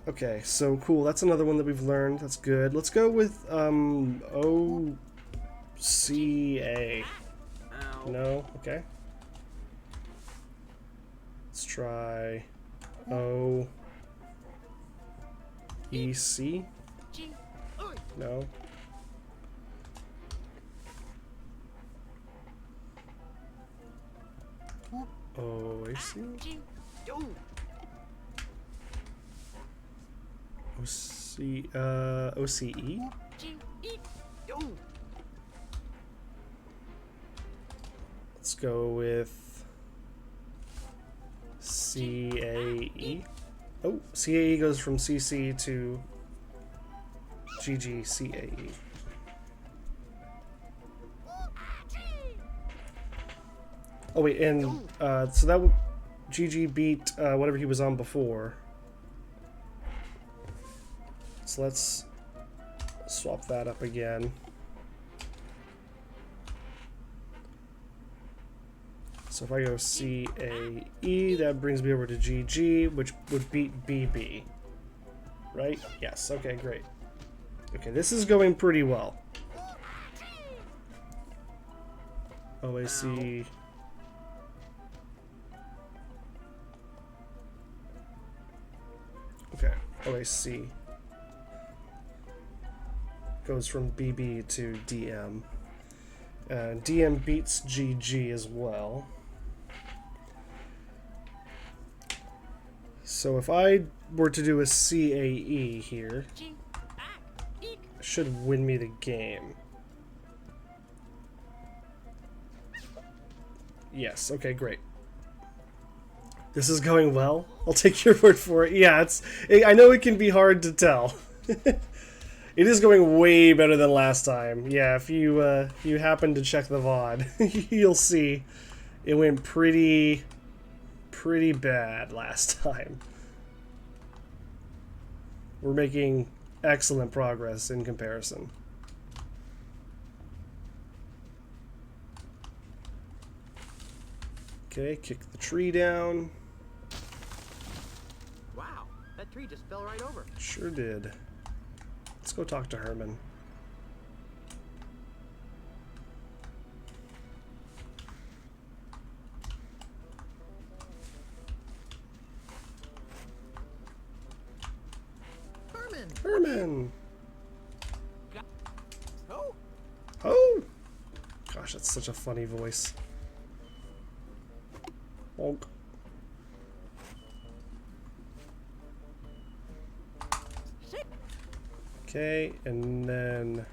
Okay, so cool. That's another one that we've learned. That's good. Let's go with OCA. No? Okay. Let's try OEC. No. OAC? OCE? Let's go with CAE. Oh, CAE goes from CC to GG CAE. Oh wait, and so that would GG beat whatever he was on before. So let's swap that up again. So if I go CAE, that brings me over to GG, which would beat BB. Right? Yes. Okay, great. Okay, this is going pretty well. OAC. Okay, OAC goes from BB to DM. DM beats GG as well. So if I were to do a CAE here, it should win me the game. Yes, okay, great. This is going well. I'll take your word for it. Yeah, I know it can be hard to tell. It is going way better than last time. Yeah, if you happen to check the VOD, you'll see it went pretty bad last time. We're making excellent progress in comparison. Okay, kick the tree down. Wow, that tree just fell right over. Sure did. Let's go talk to Herman. Herman! Oh, Oh! Gosh, that's such a funny voice. Bonk. Okay, and then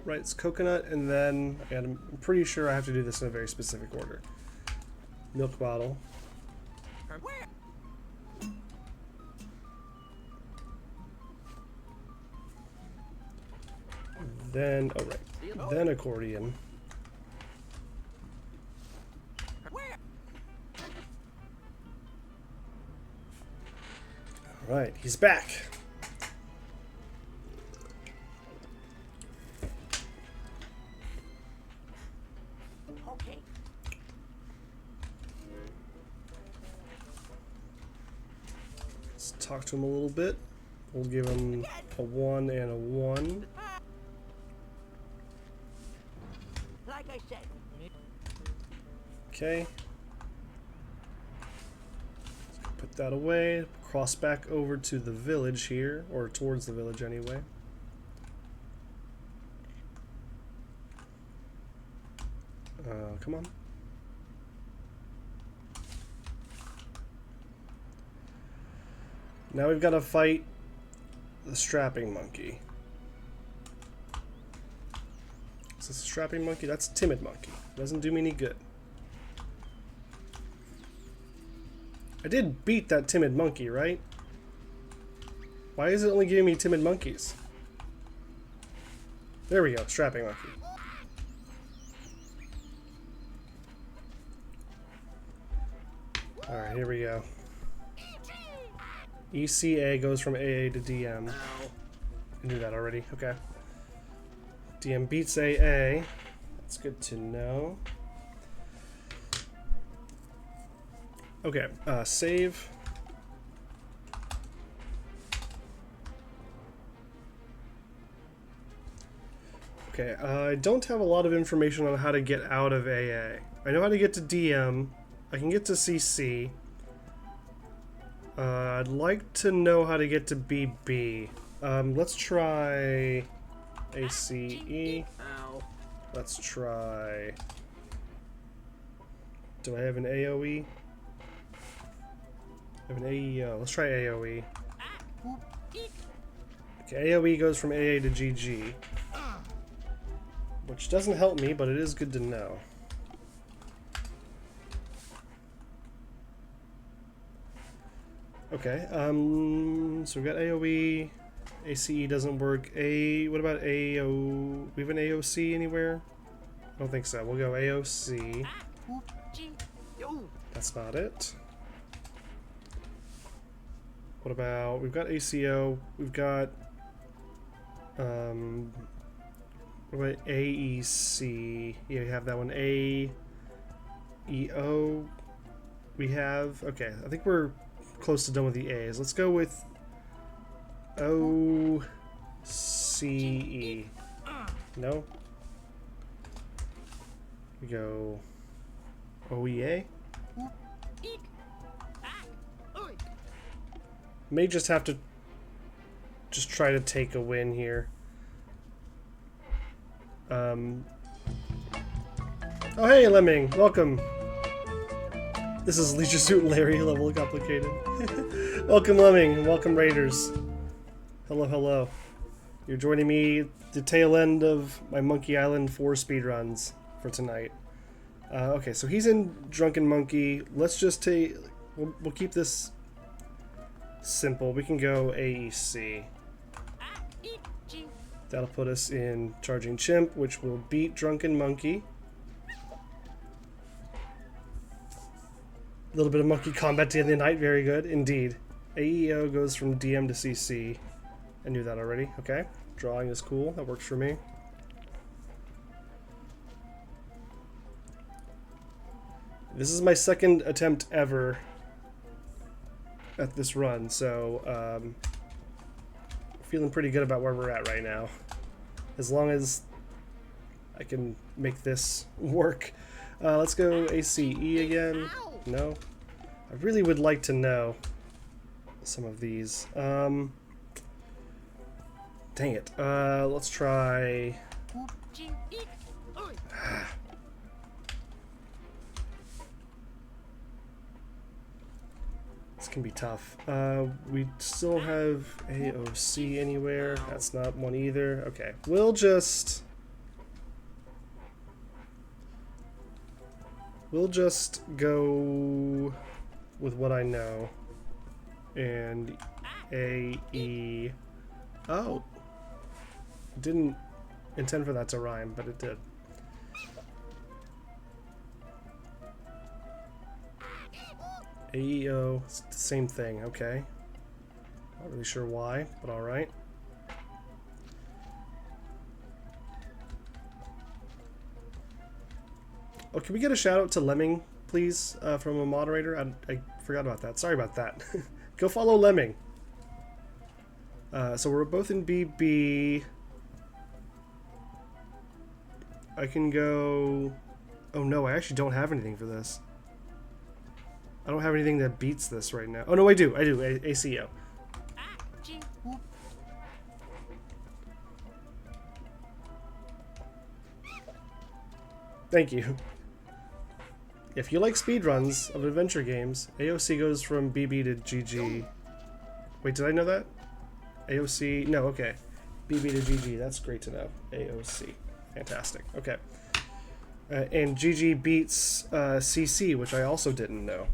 right, it's coconut, and then I'm pretty sure I have to do this in a very specific order. Milk bottle. Then, oh right, then accordion. All right, he's back. Okay. Let's talk to him a little bit. We'll give him a 1 and a 1. Like I said. Okay. Let's put that away. Cross back over to the village here, or towards the village anyway. Come on. Now we've got to fight the strapping monkey. Is this a strapping monkey? That's a timid monkey. Doesn't do me any good. I did beat that timid monkey, right? Why is it only giving me timid monkeys? There we go, strapping monkey. Alright, here we go. ECA goes from AA to DM. I knew that already, okay. DM beats AA. That's good to know. Okay, save. Okay, I don't have a lot of information on how to get out of AA. I know how to get to DM. I can get to CC. I'd like to know how to get to BB. Let's try ACE. Let's try... Do I have an AoE? I have an AEO. Let's try AoE. Okay, AoE goes from AA to GG. Which doesn't help me, but it is good to know. Okay, so we've got AoE. ACE doesn't work. What about AO? We have an AOC anywhere? I don't think so. We'll go AOC. That's not it. What about, we've got ACO, we've got, what about AEC? Yeah, we have that one. EO we have. Okay, I think we're close to done with the A's. Let's go with OCE. No? We go OEA? May just have to just try to take a win here. Oh hey Lemming, welcome. This is Leisure Suit Larry, level complicated. Welcome Lemming, welcome Raiders. Hello, hello. You're joining me the tail end of my Monkey Island 4 speedruns for tonight. Okay, so he's in Drunken Monkey. Let's just take... We'll keep this simple. We can go AEC. That'll put us in Charging Chimp, which will beat Drunken Monkey. A little bit of monkey combat to the end of the night. Very good, indeed. AEO goes from DM to CC. I knew that already. Okay. Drawing is cool. That works for me. This is my second attempt ever at this run, so feeling pretty good about where we're at right now. As long as I can make this work. Let's go ACE again. No? I really would like to know some of these. Dang it. Let's try... This can be tough. We still have AOC anywhere. That's not one either. Okay, we'll just go with what I know. And AE. Oh, didn't intend for that to rhyme, but it did. AEO, it's the same thing, okay. Not really sure why, but alright. Oh, can we get a shout out to Lemming, please, from a moderator? I forgot about that. Sorry about that. Go follow Lemming. So we're both in BB. I can go... Oh no, I actually don't have anything for this. I don't have anything that beats this right now. Oh no, I do. ACO. Thank you. If you like speedruns of adventure games, AOC goes from BB to GG. Wait, did I know that? AOC... No, okay. BB to GG. That's great to know. AOC. Fantastic. Okay. And GG beats CC, which I also didn't know.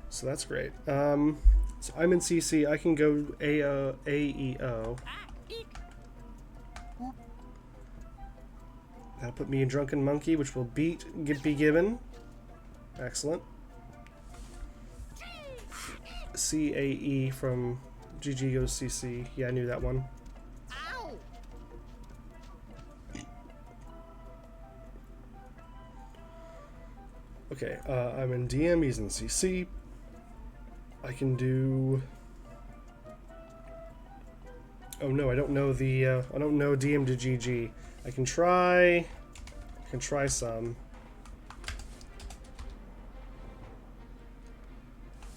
So that's great. So I'm in CC. I can go AEO. That'll put me in Drunken Monkey, which will beat Gimpy Gibbon. Excellent. CAE from GG goes CC. Yeah, I knew that one. Okay, I'm in DM, he's in CC. I can do... Oh no, I don't know the, I don't know DM to GG. I can try some.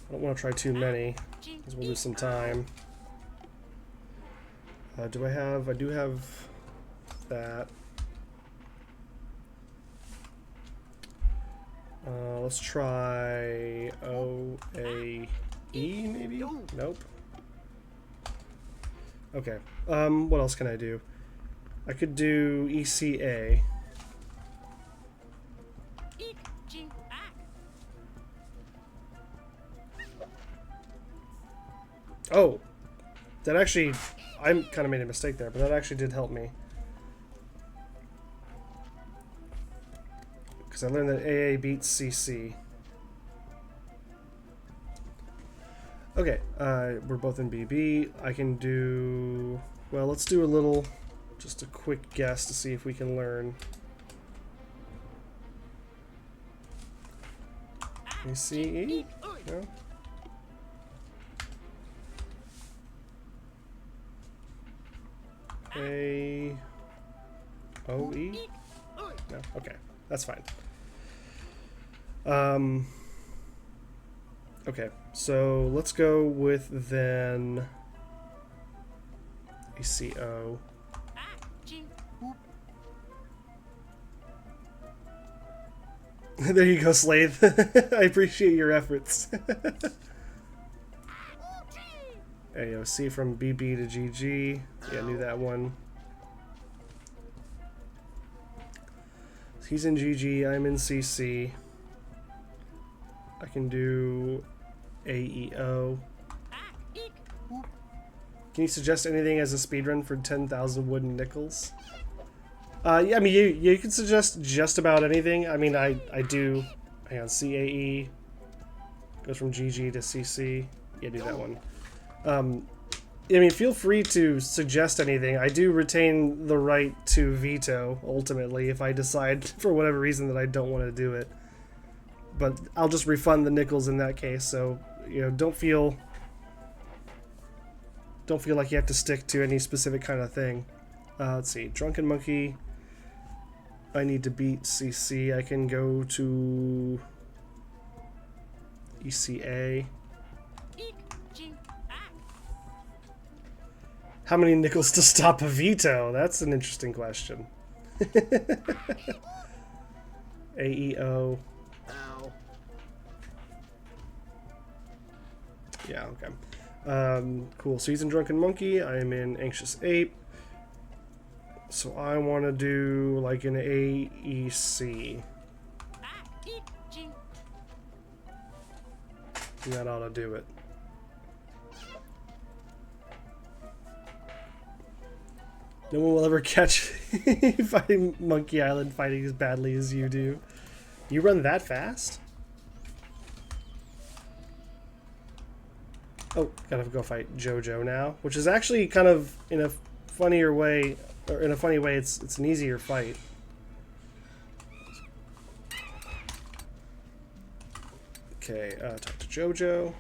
I don't want to try too many, because we'll lose some time. I do have that. Let's try OAE maybe? Nope. Okay. What else can I do? I could do ECA. Oh, that actually, I kind of made a mistake there, but that actually did help me. Because I learned that AA beats CC. Okay, we're both in BB. I can do... Well, let's do a little... Just a quick guess to see if we can learn. ACE? No? AOE? No, okay, that's fine. Okay, so let's go with then ACO. There you go, Slade. I appreciate your efforts. AOC from BB to GG. Yeah, I knew that one. He's in GG, I'm in CC. I can do AEO. Can you suggest anything as a speedrun for 10,000 wooden nickels? Yeah, I mean, you can suggest just about anything. I mean, I do. Hang on, CAE goes from GG to CC. Yeah, do that one. I mean, feel free to suggest anything. I do retain the right to veto, ultimately, if I decide for whatever reason that I don't want to do it. But I'll just refund the nickels in that case, so, you know, don't feel like you have to stick to any specific kind of thing. Let's see, Drunken Monkey. I need to beat CC. I can go to ECA. How many nickels to stop a veto? That's an interesting question. AEO. Ow. Yeah, okay. Cool. So he's in Drunken Monkey. I'm in Anxious Ape. So I want to do like an AEC. And that ought to do it. No one will ever catch fighting Monkey Island fighting as badly as you do. You run that fast? Oh, gotta go fight JoJo now, which is actually kind of in a funnier way, or in a funny way, it's an easier fight. Okay, talk to JoJo.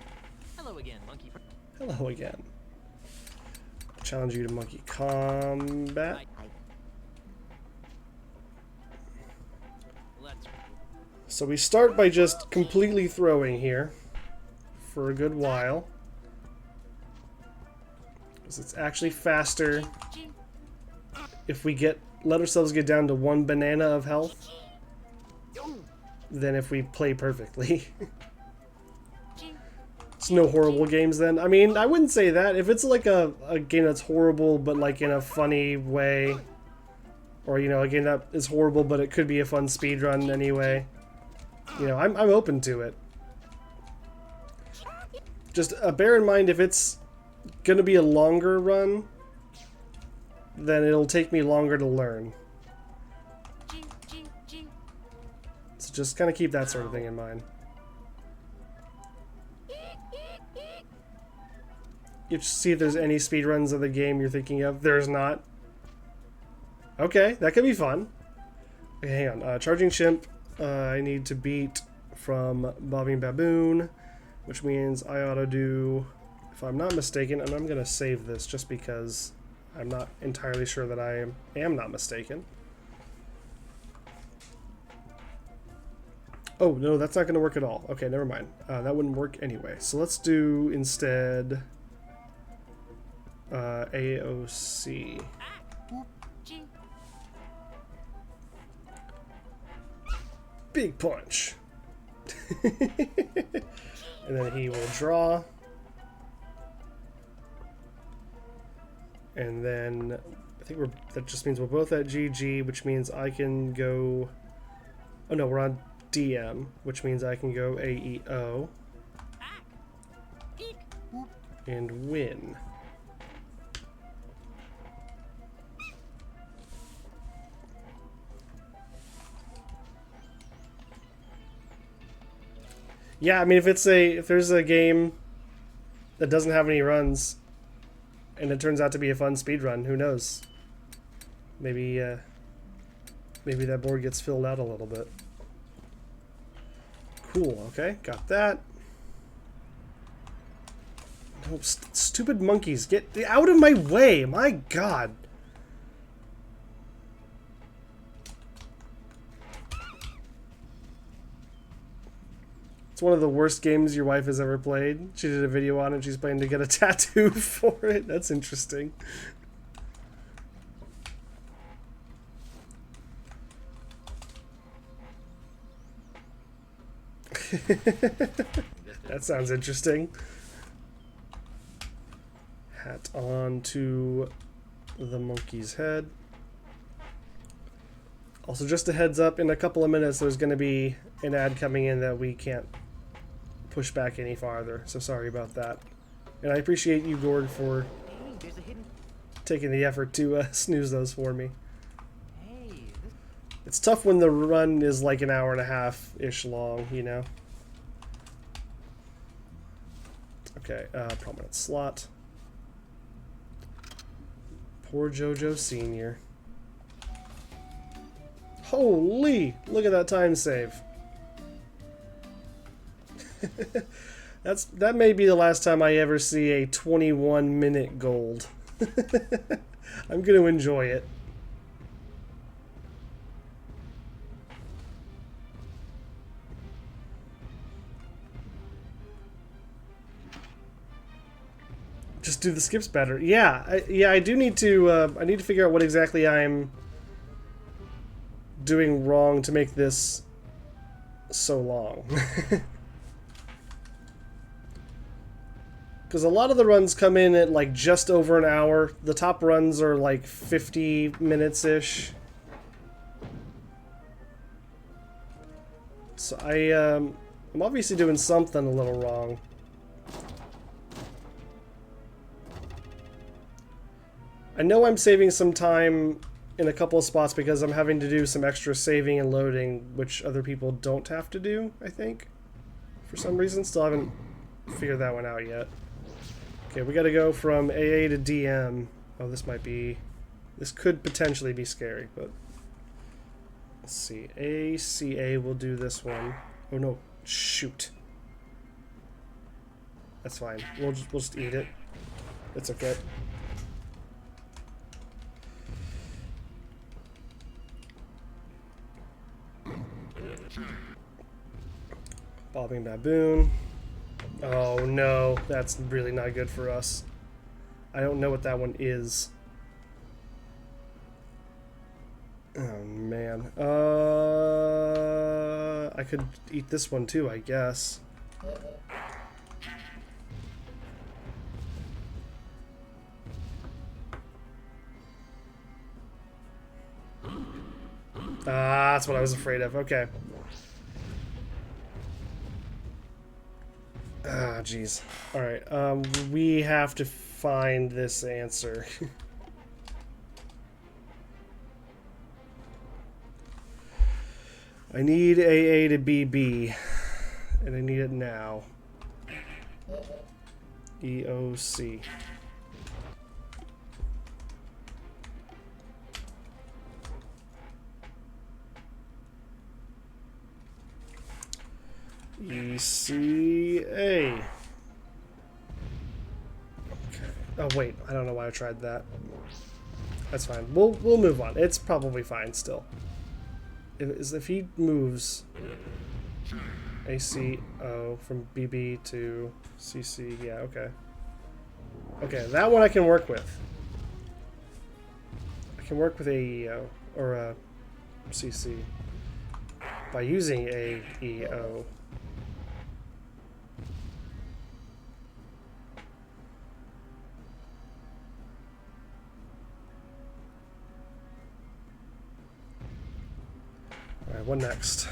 Hello again, monkey. Hello again. Challenge you to monkey combat. So we start by just completely throwing here for a good while. Because it's actually faster if we let ourselves get down to 1 banana of health than if we play perfectly. It's no horrible games then. I mean, I wouldn't say that. If it's like a game that's horrible but like in a funny way, or you know, a game that is horrible but it could be a fun speedrun anyway, you know, I'm open to it. Just bear in mind, if it's gonna be a longer run, then it'll take me longer to learn. So just kind of keep that sort of thing in mind. You just see if there's any speedruns of the game you're thinking of. There's not. Okay, that could be fun. Okay, hang on. Charging Chimp, I need to beat from Bobbing Baboon, which means I ought to do, if I'm not mistaken, and I'm going to save this just because I'm not entirely sure that I am not mistaken. Oh, no, that's not going to work at all. Okay, never mind. That wouldn't work anyway. So let's do instead AOC. Big punch. And then he will draw. And then I think that just means we're both at GG, which means I can go. Oh no, we're on DM, which means I can go AEO and win. Yeah, I mean, if there's a game that doesn't have any runs, and it turns out to be a fun speedrun, who knows? Maybe that board gets filled out a little bit. Cool. Okay, got that. No, stupid monkeys, get out of my way! My God. It's one of the worst games your wife has ever played. She did a video on it. She's planning to get a tattoo for it. That's interesting. That sounds interesting. Hat on to the monkey's head. Also, just a heads up, in a couple of minutes there's going to be an ad coming in that we can't push back any farther, so sorry about that. And I appreciate you, Gord, for Hey, there's a hidden. taking the effort to snooze those for me. Hey, this. It's tough when the run is like an hour and a half-ish long, you know? Okay, prominent slot. Poor JoJo Sr. Holy! Look at that time save. That may be the last time I ever see a 21-minute gold. I'm gonna enjoy it. Just do the skips better. Yeah, I do need to. I need to figure out what exactly I'm doing wrong to make this so long. Because a lot of the runs come in at like just over an hour. The top runs are like 50 minutes-ish. So I'm obviously doing something a little wrong. I know I'm saving some time in a couple of spots because I'm having to do some extra saving and loading, which other people don't have to do, I think. For some reason, still haven't figured that one out yet. Okay, we gotta go from AA to DM. Oh, this could potentially be scary, but let's see. ACA will do this one. Oh no, shoot. That's fine. We'll just eat it. It's okay. Bobbing Baboon. Oh no, that's really not good for us. I don't know what that one is. Oh man. I could eat this one too, I guess. Ah, that's what I was afraid of. Okay. Ah, jeez. Alright, we have to find this answer. I need AA to BB, and I need it now. EOC. ECA. Okay. Oh wait, I don't know why I tried that. That's fine. We'll move on. It's probably fine still. If he moves ACO from BB to CC, yeah, okay. Okay, that one I can work with. I can work with AEO or CC by using AEO. Alright, what next?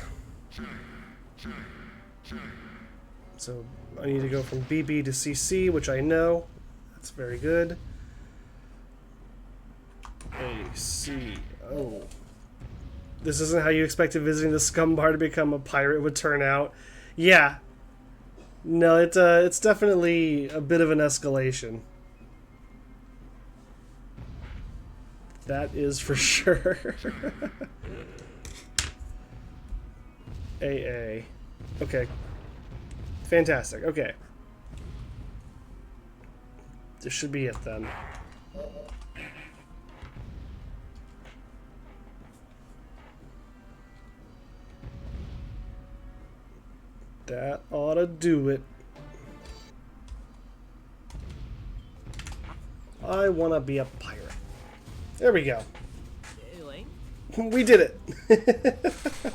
So I need to go from BB to CC, which I know. That's very good. ACO. This isn't how you expected visiting the scum bar to become a pirate would turn out. Yeah. No, it's definitely a bit of an escalation. That is for sure. AA. Okay. Fantastic. Okay. This should be it then. That ought to do it. I want to be a pirate. There we go. Elaine? We did it.